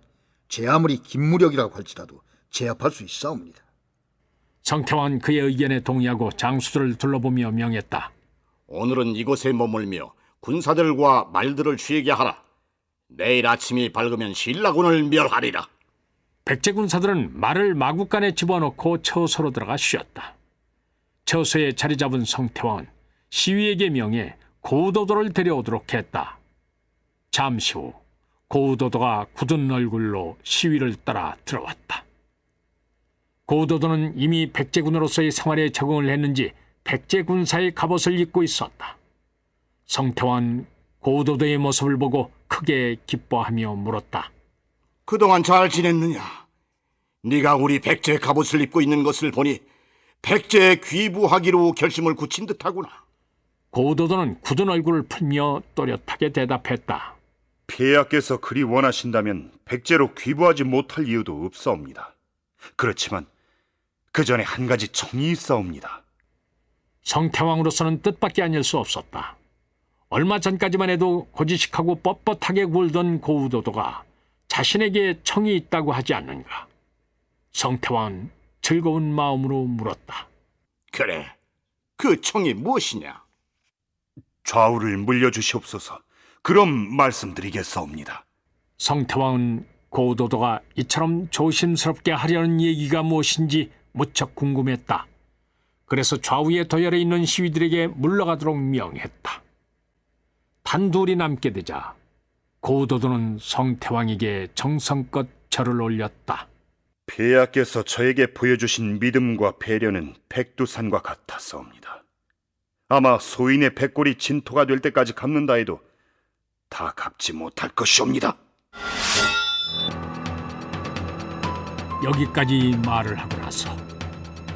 [SPEAKER 10] 제 아무리 김무력이라고 할지라도 제압할 수 있사옵니다.
[SPEAKER 1] 성태왕은 그의 의견에 동의하고 장수들을 둘러보며 명했다.
[SPEAKER 2] 오늘은 이곳에 머물며 군사들과 말들을 쉬게 하라. 내일 아침이 밝으면 신라군을 멸하리라.
[SPEAKER 1] 백제 군사들은 말을 마구간에 집어넣고 처소로 들어가 쉬었다. 처소에 자리 잡은 성태왕은 시위에게 명해 고우도도를 데려오도록 했다. 잠시 후 고우도도가 굳은 얼굴로 시위를 따라 들어왔다. 고우도도는 이미 백제군으로서의 생활에 적응을 했는지 백제군사의 갑옷을 입고 있었다. 성태왕은 고우도도의 모습을 보고 크게 기뻐하며 물었다.
[SPEAKER 2] 그동안 잘 지냈느냐? 네가 우리 백제 갑옷을 입고 있는 것을 보니 백제에 귀부하기로 결심을 굳힌 듯하구나.
[SPEAKER 1] 고우도도는 굳은 얼굴을 풀며 또렷하게 대답했다.
[SPEAKER 9] 폐하께서 그리 원하신다면 백제로 귀부하지 못할 이유도 없사옵니다. 그렇지만 그 전에 한 가지 청이 있사옵니다.
[SPEAKER 1] 성태왕으로서는 뜻밖이 아닐 수 없었다. 얼마 전까지만 해도 고지식하고 뻣뻣하게 굴던 고우도도가 자신에게 청이 있다고 하지 않는가. 성태왕은 즐거운 마음으로 물었다.
[SPEAKER 2] 그래, 그 청이 무엇이냐?
[SPEAKER 9] 좌우를 물려주시옵소서. 그럼 말씀드리겠사옵니다.
[SPEAKER 1] 성태왕은 고우도도가 이처럼 조심스럽게 하려는 얘기가 무엇인지 무척 궁금했다. 그래서 좌우의 도열에 있는 시위들에게 물러가도록 명했다. 단둘이 남게 되자 고우도도는 성태왕에게 정성껏 절을 올렸다.
[SPEAKER 9] 폐하께서 저에게 보여주신 믿음과 배려는 백두산과 같았사옵니다. 아마 소인의 백골이 진토가 될 때까지 갚는다 해도 다 갚지 못할 것이옵니다.
[SPEAKER 1] 여기까지 말을 하고 나서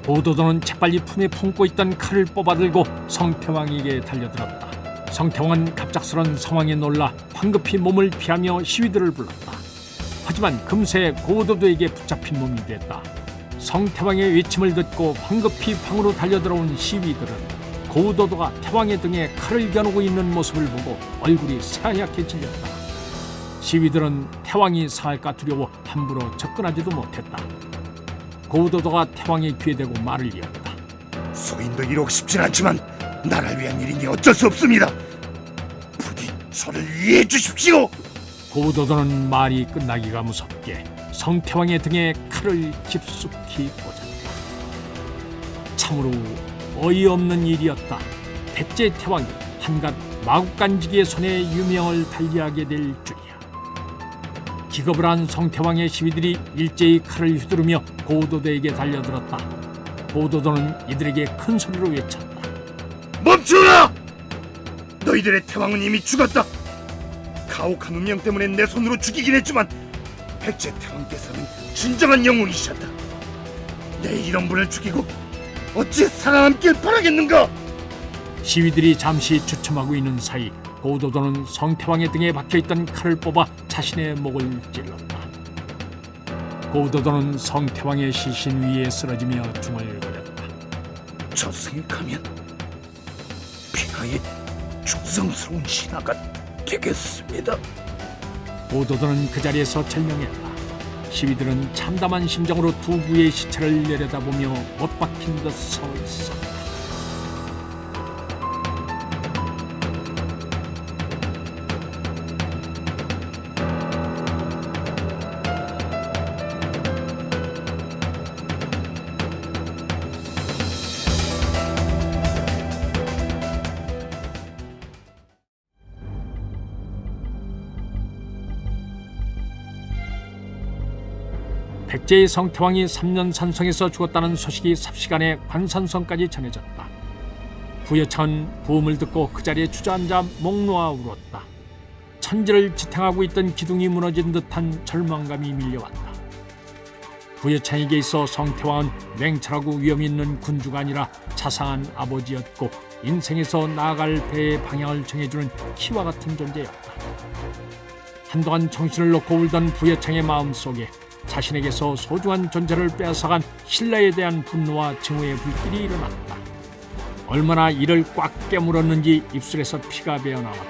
[SPEAKER 1] 고우도도는 재빨리 품에 품고 있던 칼을 뽑아들고 성태왕에게 달려들었다. 성태왕은 갑작스런 상황에 놀라 황급히 몸을 피하며 시위들을 불렀다. 하지만 금세 고도도에게 붙잡힌 몸이 됐다. 성태왕의 외침을 듣고 황급히 방으로 달려들어온 시위들은 고도도가 태왕의 등에 칼을 겨누고 있는 모습을 보고 얼굴이 새하얗게 질렸다. 시위들은 태왕이 상할까 두려워 함부로 접근하지도 못했다. 고도도가 태왕의 귀에 대고 말을 이었다.
[SPEAKER 2] 소인도 이러고 싶진 않지만 나라를 위한 일이니 어쩔 수 없습니다. 부디 저를 이해해 주십시오.
[SPEAKER 1] 고도도는 말이 끝나기가 무섭게 성태왕의 등에 칼을 깊숙이 꽂았다. 참으로 어이없는 일이었다. 백제 태왕이 한갓 마국간지기의 손에 유명을 달리하게 될 줄이야. 기겁을 한 성태왕의 시위들이 일제히 칼을 휘두르며 고도도에게 달려들었다. 고도도는 이들에게 큰 소리로 외쳤다.
[SPEAKER 2] 멈추라! 너희들의 태왕은 이미 죽었다. 가혹한 운명 때문에 내 손으로 죽이긴 했지만 백제 태왕께서는 진정한 영웅이셨다. 내 이런 분을 죽이고 어찌 살아남길 바라겠는가?
[SPEAKER 1] 시위들이 잠시 주춤하고 있는 사이 고도도는 성태왕의 등에 박혀있던 칼을 뽑아 자신의 목을 찔렀다. 고도도는 성태왕의 시신 위에 쓰러지며 중얼거렸다.
[SPEAKER 2] 저승에 폐하의 충성스러운 신하가 되겠습니다.
[SPEAKER 1] 고도도는 그 자리에서 절명했다. 시위들은 참담한 심정으로 두 구의 시체를 내려다보며 못 박힌 듯 서 있었다. 백제의 성태왕이 3년 산성에서 죽었다는 소식이 삽시간에 관산성까지 전해졌다. 부여창은 부음을 듣고 그 자리에 주저앉아 목 놓아 울었다. 천지를 지탱하고 있던 기둥이 무너진 듯한 절망감이 밀려왔다. 부여창에게 있어 성태왕은 냉철하고 위험 있는 군주가 아니라 자상한 아버지였고 인생에서 나아갈 배의 방향을 정해주는 키와 같은 존재였다. 한동안 정신을 놓고 울던 부여창의 마음속에 자신에게서 소중한 존재를 빼앗아간 신라에 대한 분노와 증오의 불길이 일어났다. 얼마나 이를 꽉 깨물었는지 입술에서 피가 배어나왔다.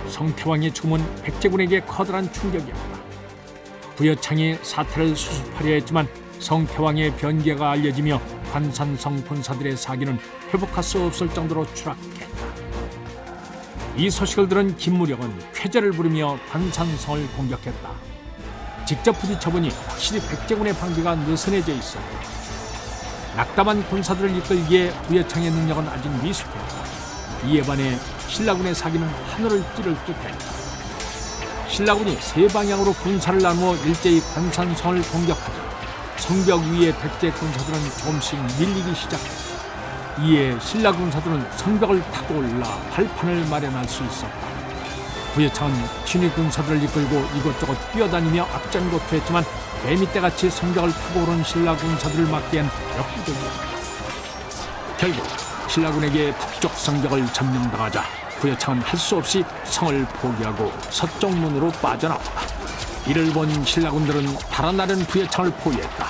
[SPEAKER 1] 성태왕의 죽음은 백제군에게 커다란 충격이었다. 부여창이 사태를 수습하려 했지만 성태왕의 변개가 알려지며 관산성 본사들의 사기는 회복할 수 없을 정도로 추락했다. 이 소식을 들은 김무력은 쾌재를 부르며 관산성을 공격했다. 직접 부딪혀보니 확실히 백제군의 방비가 느슨해져 있었다. 낙담한 군사들을 이끌기에 부여창의 능력은 아직 미숙했다. 이에 반해 신라군의 사기는 하늘을 찌를 듯했다. 신라군이 세 방향으로 군사를 나누어 일제히 관산성을 공격하자 성벽 위에 백제 군사들은 조금씩 밀리기 시작했다. 이에 신라 군사들은 성벽을 타고 올라 발판을 마련할 수 있었다. 부여창은 친위 군사들을 이끌고 이곳저곳 뛰어다니며 악전고투했지만 개미떼같이 성벽을 타고 오른 신라 군사들을 막기엔 역부족이었다. 결국 신라군에게 북쪽 성벽을 점령당하자 부여창은 할 수 없이 성을 포기하고 서쪽 문으로 빠져나왔다. 이를 본 신라군들은 달아나른 부여창을 포위했다.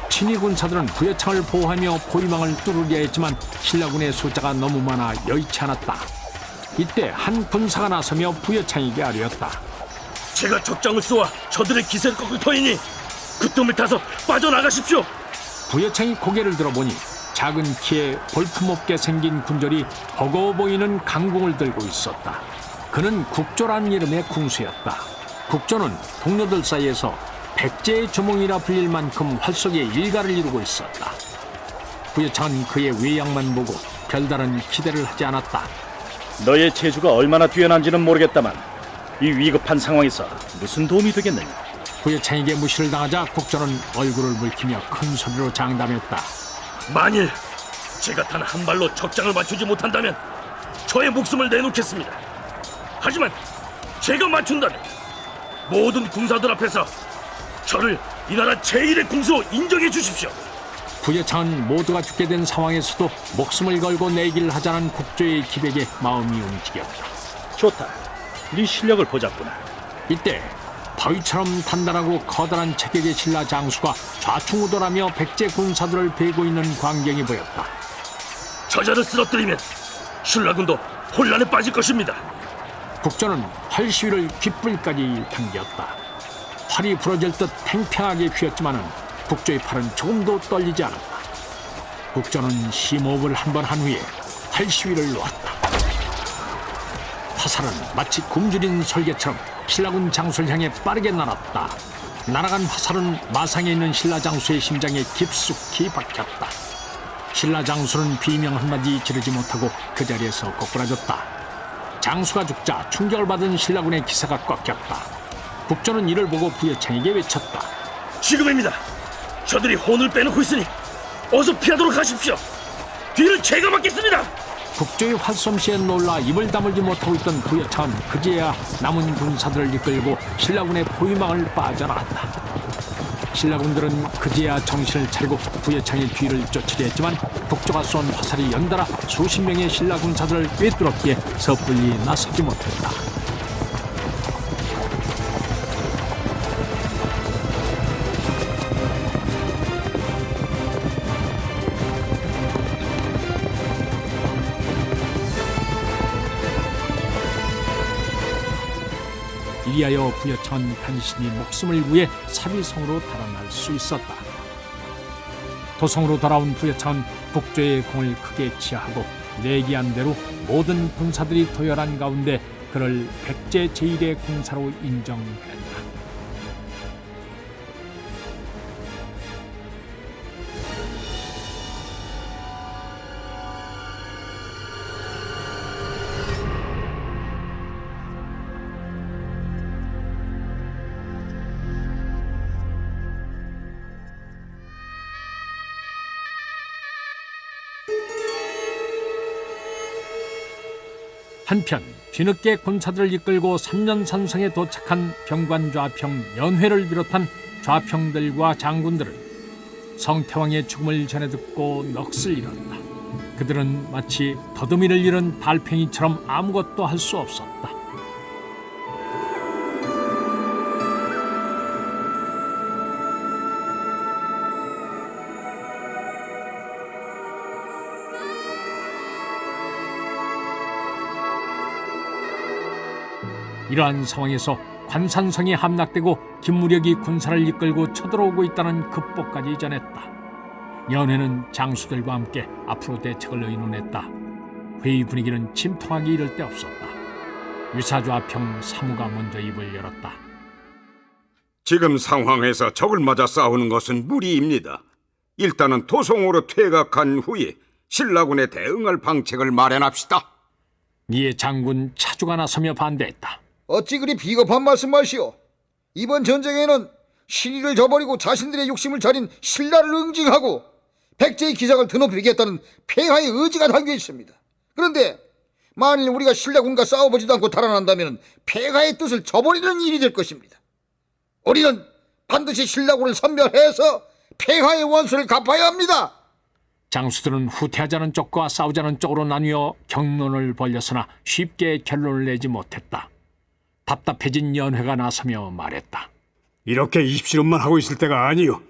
[SPEAKER 1] 친위 군사들은 부여창을 보호하며 포위망을 뚫으려 했지만 신라군의 숫자가 너무 많아 여의치 않았다. 이때 한 군사가 나서며 부여창에게 아뢰었다.
[SPEAKER 8] 제가 적장을 쏘아 저들의 기세를 꺾을 터이니 그 틈을 타서 빠져나가십시오.
[SPEAKER 1] 부여창이 고개를 들어보니 작은 키에 볼품없게 생긴 군졸이 버거워 보이는 강궁을 들고 있었다. 그는 국조란 이름의 궁수였다. 국조는 동료들 사이에서 백제의 주몽이라 불릴 만큼 활쏘기에 일가를 이루고 있었다. 부여창은 그의 외양만 보고 별다른 기대를 하지 않았다.
[SPEAKER 4] 너의 재주가 얼마나 뛰어난지는 모르겠다만 이 위급한 상황에서 무슨 도움이 되겠느냐?
[SPEAKER 1] 부여창에게 무시를 당하자 국조는 얼굴을 붉히며 큰 소리로 장담했다.
[SPEAKER 8] 만일 제가 단 한 발로 적장을 맞추지 못한다면 저의 목숨을 내놓겠습니다. 하지만 제가 맞춘다면 모든 군사들 앞에서 저를 이 나라 제1의 궁수로 인정해 주십시오.
[SPEAKER 1] 부여창은 모두가 죽게 된 상황에서도 목숨을 걸고 내기를 하자는 국조의 기백에 마음이 움직였다.
[SPEAKER 4] 좋다. 네 실력을 보자꾸나.
[SPEAKER 1] 이때 바위처럼 단단하고 커다란 체격의 신라 장수가 좌충우돌하며 백제 군사들을 베고 있는 광경이 보였다.
[SPEAKER 8] 저자를 쓰러뜨리면 신라군도 혼란에 빠질 것입니다.
[SPEAKER 1] 북전은 활 시위를 귓불까지 당겼다. 팔이 부러질 듯 팽팽하게 휘었지만은 북조의 팔은 조금도 떨리지 않았다. 북전은 심호흡을 한 번 한 후에 활 시위를 놓았다. 화살은 마치 굶주린 설개처럼 신라군 장수를 향해 빠르게 날았다. 날아간 화살은 마상에 있는 신라 장수의 심장에 깊숙이 박혔다. 신라 장수는 비명 한마디 지르지 못하고 그 자리에서 꼬꾸라졌다. 장수가 죽자 충격을 받은 신라군의 기사가 꺾였다. 북전은 이를 보고 부여창에게 외쳤다.
[SPEAKER 8] 지금입니다. 저들이 혼을 빼놓고 있으니 어서 피하도록 하십시오. 뒤를 제가 막겠습니다.
[SPEAKER 1] 북조의 활솜씨에 놀라 입을 다물지 못하고 있던 부여창은 그제야 남은 군사들을 이끌고 신라군의 포위망을 빠져나갔다. 신라군들은 그제야 정신을 차리고 부여창의 뒤를 쫓으려 했지만 북조가 쏜 화살이 연달아 수십 명의 신라 군사들을 꿰뚫었기에 섣불리 나서지 못했다. 이리하여 부여창은 간신히 목숨을 구해 사비성으로 달아날 수 있었다. 도성으로 돌아온 부여창은 북조의 공을 크게 치하하고 내기한 대로 모든 군사들이 도열한 가운데 그를 백제 제1의 군사로 인정했다. 한편 뒤늦게 군사들을 이끌고 삼년산성에 도착한 병관좌평 연회를 비롯한 좌평들과 장군들은 성태왕의 죽음을 전해 듣고 넋을 잃었다. 그들은 마치 더듬이를 잃은 달팽이처럼 아무것도 할 수 없었다. 이러한 상황에서 관산성이 함락되고 김무력이 군사를 이끌고 쳐들어오고 있다는 급보까지 전했다. 연회는 장수들과 함께 앞으로 대책을 의논했다. 회의 분위기는 침통하기 이를 데 없었다. 유사좌평 사무가 먼저 입을 열었다.
[SPEAKER 2] 지금 상황에서 적을 맞아 싸우는 것은 무리입니다. 일단은 도성으로 퇴각한 후에 신라군에 대응할 방책을 마련합시다.
[SPEAKER 1] 이에 장군 차주가 나서며 반대했다.
[SPEAKER 10] 어찌 그리 비겁한 말씀하시오. 이번 전쟁에는 신의를 저버리고 자신들의 욕심을 차린 신라를 응징하고 백제의 기작을 드높이겠다는 폐하의 의지가 담겨 있습니다. 그런데 만일 우리가 신라군과 싸워보지도 않고 달아난다면 폐하의 뜻을 저버리는 일이 될 것입니다. 우리는 반드시 신라군을 섬멸해서 폐하의 원수를 갚아야 합니다.
[SPEAKER 1] 장수들은 후퇴하자는 쪽과 싸우자는 쪽으로 나뉘어 경론을 벌였으나 쉽게 결론을 내지 못했다. 답답해진 연회가 나서며 말했다.
[SPEAKER 11] 이렇게 입씨름만 하고 있을 때가 아니오.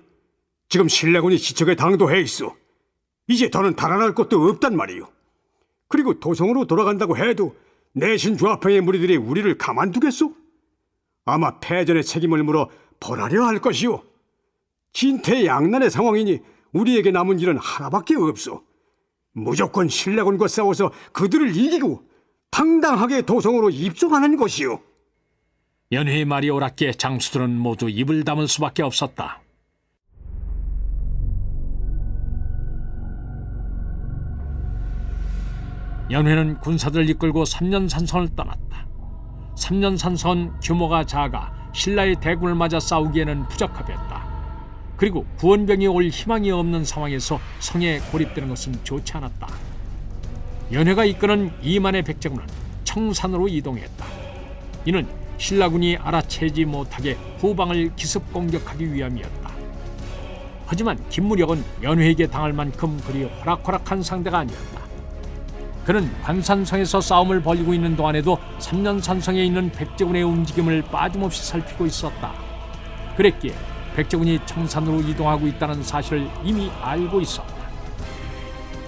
[SPEAKER 11] 지금 신라군이 지척에 당도해 있어. 이제 더는 달아날 곳도 없단 말이오. 그리고 도성으로 돌아간다고 해도 내신 좌평의 무리들이 우리를 가만두겠소? 아마 패전의 책임을 물어 벌하려 할 것이오. 진퇴양난의 상황이니 우리에게 남은 일은 하나밖에 없소. 무조건 신라군과 싸워서 그들을 이기고 당당하게 도성으로 입성하는 것이오.
[SPEAKER 1] 연회의 말이 옳았기에 장수들은 모두 입을 다물 수밖에 없었다. 연회는 군사들을 이끌고 삼년산성을 떠났다. 삼년산성은 규모가 작아 신라의 대군을 맞아 싸우기에는 부적합했다. 그리고 구원병이 올 희망이 없는 상황에서 성에 고립되는 것은 좋지 않았다. 연회가 이끄는 2만의 백제군은 청산으로 이동했다. 이는 신라군이 알아채지 못하게 후방을 기습 공격하기 위함이었다. 하지만 김무력은 연회에게 당할 만큼 그리 호락호락한 상대가 아니었다. 그는 관산성에서 싸움을 벌이고 있는 동안에도 삼년산성에 있는 백제군의 움직임을 빠짐없이 살피고 있었다. 그랬기에 백제군이 청산으로 이동하고 있다는 사실을 이미 알고 있었다.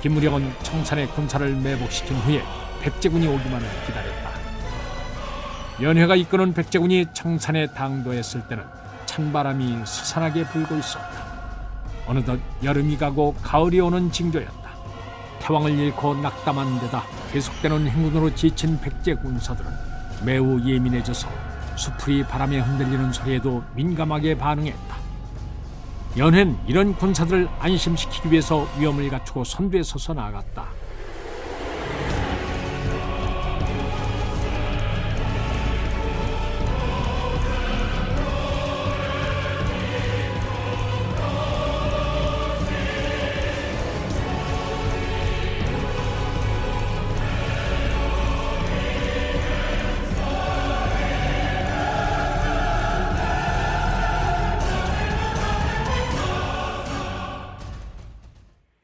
[SPEAKER 1] 김무령은 청산의 군사를 매복시킨 후에 백제군이 오기만을 기다렸다. 연회가 이끄는 백제군이 청산에 당도했을 때는 찬바람이 스산하게 불고 있었다. 어느덧 여름이 가고 가을이 오는 징조였다. 태왕을 잃고 낙담한 데다 계속되는 행군으로 지친 백제 군사들은 매우 예민해져서 수풀이 바람에 흔들리는 소리에도 민감하게 반응했다. 연회는 이런 군사들을 안심시키기 위해서 위험을 갖추고 선두에 서서 나아갔다.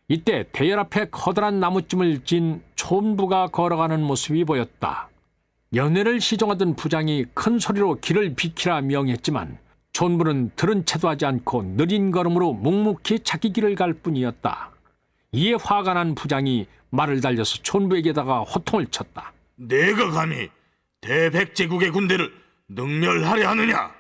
[SPEAKER 1] 이때 대열 앞에 커다란 나무찜을 진 촌부가 걸어가는 모습이 보였다. 연회를 시종하던 부장이 큰 소리로 길을 비키라 명했지만 촌부는 들은 채도 하지 않고 느린 걸음으로 묵묵히 자기 길을 갈 뿐이었다. 이에 화가 난 부장이 말을 달려서 촌부에게다가 호통을 쳤다.
[SPEAKER 3] 내가 감히 대백제국의 군대를 능멸하려 하느냐?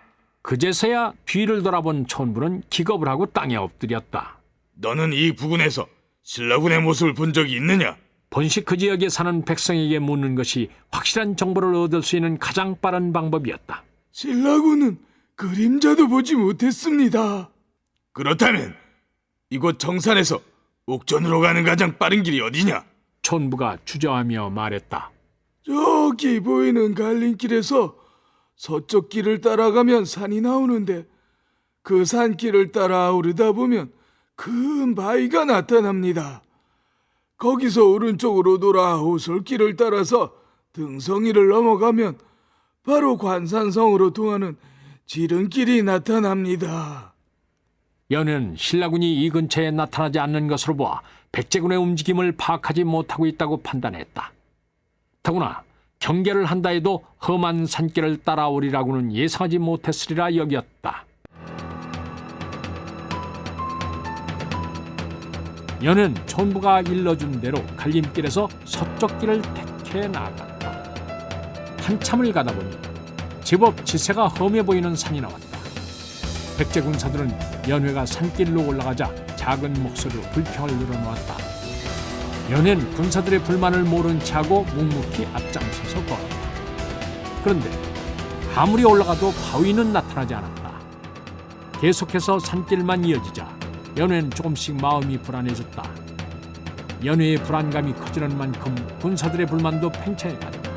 [SPEAKER 1] 그제서야 뒤를 돌아본 촌부는 기겁을 하고 땅에 엎드렸다.
[SPEAKER 3] 너는 이 부근에서 신라군의 모습을 본 적이 있느냐?
[SPEAKER 1] 본시 그 지역에 사는 백성에게 묻는 것이 확실한 정보를 얻을 수 있는 가장 빠른 방법이었다.
[SPEAKER 3] 신라군은 그림자도 보지 못했습니다. 그렇다면 이곳 정산에서 옥전으로 가는 가장 빠른 길이 어디냐?
[SPEAKER 1] 촌부가 주저하며 말했다.
[SPEAKER 3] 저기 보이는 갈림길에서 서쪽 길을 따라가면 산이 나오는데 그 산길을 따라 오르다 보면 큰 바위가 나타납니다. 거기서 오른쪽으로 돌아 오솔길을 따라서 등성이를 넘어가면 바로 관산성으로 통하는 지름길이 나타납니다.
[SPEAKER 1] 연은 신라군이 이 근처에 나타나지 않는 것으로 보아 백제군의 움직임을 파악하지 못하고 있다고 판단했다. 더구나 경계를 한다 해도 험한 산길을 따라오리라고는 예상하지 못했으리라 여겼다. 연은 촌부가 일러준 대로 갈림길에서 서쪽 길을 택해 나아갔다. 한참을 가다 보니 제법 지세가 험해 보이는 산이 나왔다. 백제 군사들은 연회가 산길로 올라가자 작은 목소리로 불평을 늘어놓았다. 연회는 군사들의 불만을 모른 채하고 묵묵히 앞장서서 걸었다. 그런데 아무리 올라가도 바위는 나타나지 않았다. 계속해서 산길만 이어지자 연회는 조금씩 마음이 불안해졌다. 연회의 불안감이 커지는 만큼 군사들의 불만도 팽창해갔다.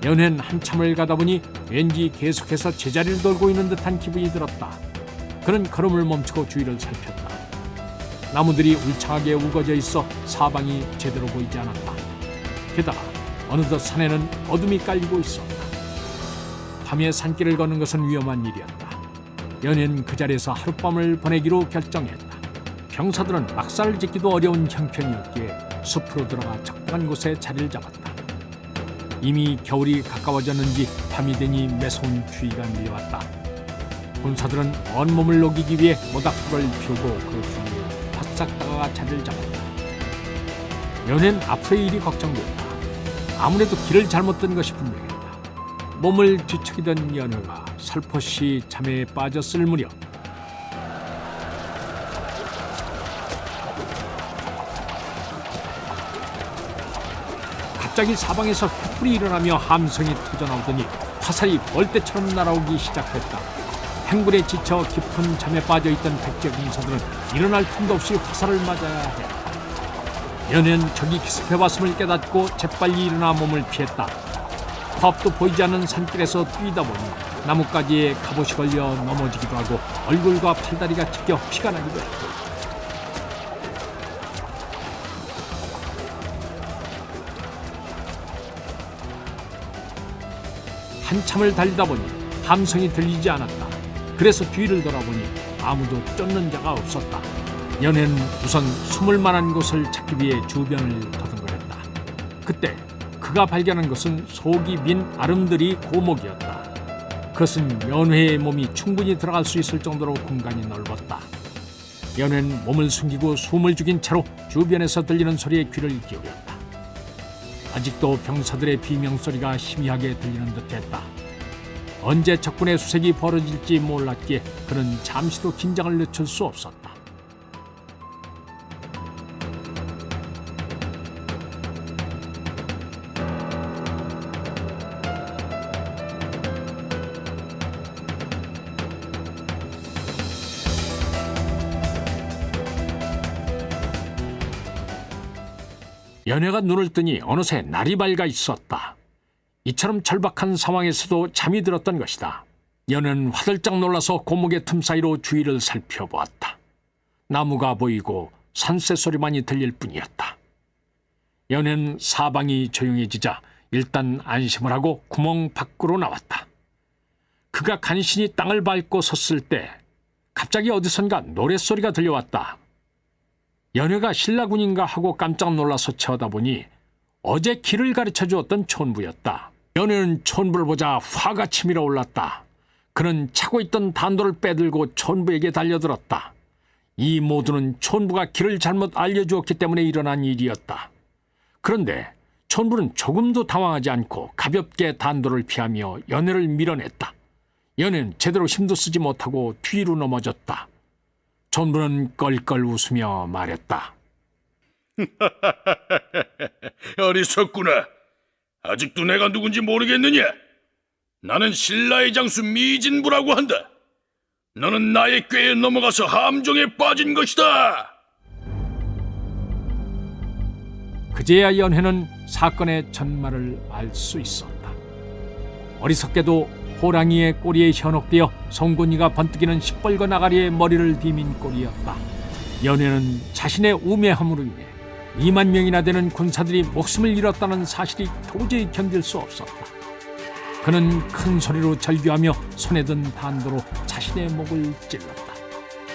[SPEAKER 1] 연회는 한참을 가다 보니 왠지 계속해서 제자리를 돌고 있는 듯한 기분이 들었다. 그는 걸음을 멈추고 주위를 살폈다. 나무들이 울창하게 우거져 있어 사방이 제대로 보이지 않았다. 게다가 어느덧 산에는 어둠이 깔리고 있었다. 밤에 산길을 걷는 것은 위험한 일이었다. 연회는 그 자리에서 하룻밤을 보내기로 결정했다. 병사들은 막살을 짓기도 어려운 형편이었기에 숲으로 들어가 적당한 곳에 자리를 잡았다. 이미 겨울이 가까워졌는지 밤이 되니 매서운 추위가 밀려왔다. 군사들은 온몸을 녹이기 위해 모닥불을 피우고 그 주위에 바싹 다가가 자리를 잡았다. 연회는 앞으로의 일이 걱정됐다. 아무래도 길을 잘못 든 것이 분명했다. 몸을 뒤척이던 연회가 살포시 잠에 빠졌을 무렵 갑자기 사방에서 횃불이 일어나며 함성이 터져나오더니 화살이 벌떼처럼 날아오기 시작했다. 행군에 지쳐 깊은 잠에 빠져있던 백제 군사들은 일어날 틈도 없이 화살을 맞아야 했다. 연회는 적이 기습해왔음을 깨닫고 재빨리 일어나 몸을 피했다. 코앞도 보이지 않는 산길에서 뛰다 보니 나뭇가지에 갑옷이 걸려 넘어지기도 하고 얼굴과 팔다리가 찢겨 피가 나기도 했다. 한참을 달리다 보니 함성이 들리지 않았다. 그래서 뒤를 돌아보니 아무도 쫓는 자가 없었다. 연회는 우선 숨을 만한 곳을 찾기 위해 주변을 더듬거렸다. 그때 그가 발견한 것은 속이 빈 아름드리 고목이었다. 그것은 연회의 몸이 충분히 들어갈 수 있을 정도로 공간이 넓었다. 연회는 몸을 숨기고 숨을 죽인 채로 주변에서 들리는 소리에 귀를 기울였다. 아직도 병사들의 비명소리가 희미하게 들리는 듯했다. 언제 적군의 수색이 벌어질지 몰랐기에 그는 잠시도 긴장을 늦출 수 없었다. 연회가 눈을 뜨니 어느새 날이 밝아 있었다. 이처럼 절박한 상황에서도 잠이 들었던 것이다. 연회는 화들짝 놀라서 고목의 틈 사이로 주위를 살펴보았다. 나무가 보이고 산새 소리만이 들릴 뿐이었다. 연회는 사방이 조용해지자 일단 안심을 하고 구멍 밖으로 나왔다. 그가 간신히 땅을 밟고 섰을 때 갑자기 어디선가 노랫소리가 들려왔다. 연회가 신라군인가 하고 깜짝 놀라서 쳐다보니 어제 길을 가르쳐 주었던 촌부였다. 연회는 촌부를 보자 화가 치밀어 올랐다. 그는 차고 있던 단도를 빼들고 촌부에게 달려들었다. 이 모두는 촌부가 길을 잘못 알려주었기 때문에 일어난 일이었다. 그런데 촌부는 조금도 당황하지 않고 가볍게 단도를 피하며 연회를 밀어냈다. 연회는 제대로 힘도 쓰지 못하고 뒤로 넘어졌다. 촌부는 껄껄 웃으며 말했다.
[SPEAKER 3] 어리석구나. 아직도 내가 누군지 모르겠느냐? 나는 신라의 장수 미진부라고 한다. 너는 나의 꾀에 넘어가서 함정에 빠진 것이다.
[SPEAKER 1] 그제야 연회는 사건의 전말을 알 수 있었다. 어리석게도 호랑이의 꼬리에 현혹되어 송곳니가 번뜩이는 시뻘건 나가리의 머리를 디민 꼴이었다. 연회는 자신의 우매함으로 인해 2만 명이나 되는 군사들이 목숨을 잃었다는 사실이 도저히 견딜 수 없었다. 그는 큰 소리로 절규하며 손에 든 단도로 자신의 목을 찔렀다.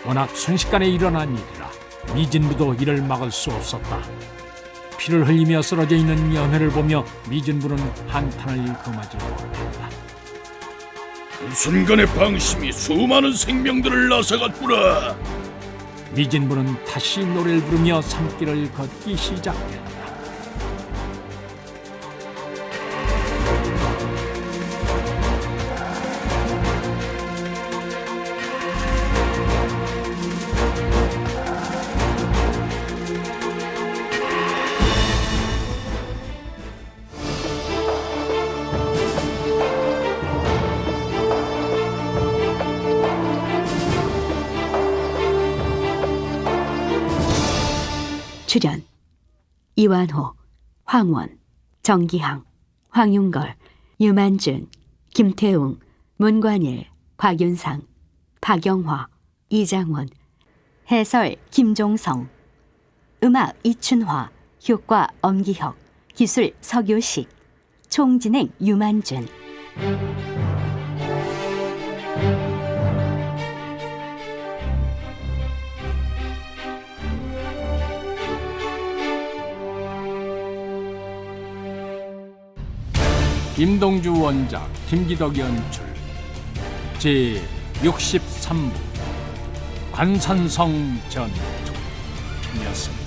[SPEAKER 1] 워낙 순식간에 일어난 일이라 미진부도 이를 막을 수 없었다. 피를 흘리며 쓰러져 있는 연회를 보며 미진부는 한탄을 금하지 못했다.
[SPEAKER 3] 순간의 방심이 수많은 생명들을 나서갔구나.
[SPEAKER 1] 미진부는 다시 노래를 부르며 산길을 걷기 시작했다.
[SPEAKER 12] 출연 이완호, 황원, 정기항, 황윤걸, 유만준, 김태웅, 문관일, 곽윤상, 박영화, 이장원. 해설 김종성. 음악 이춘화. 효과 엄기혁. 기술 서교식. 총진행 유만준.
[SPEAKER 1] 김동주 원작, 김기덕 연출, 제63부 관산성 전투 편이었습니다.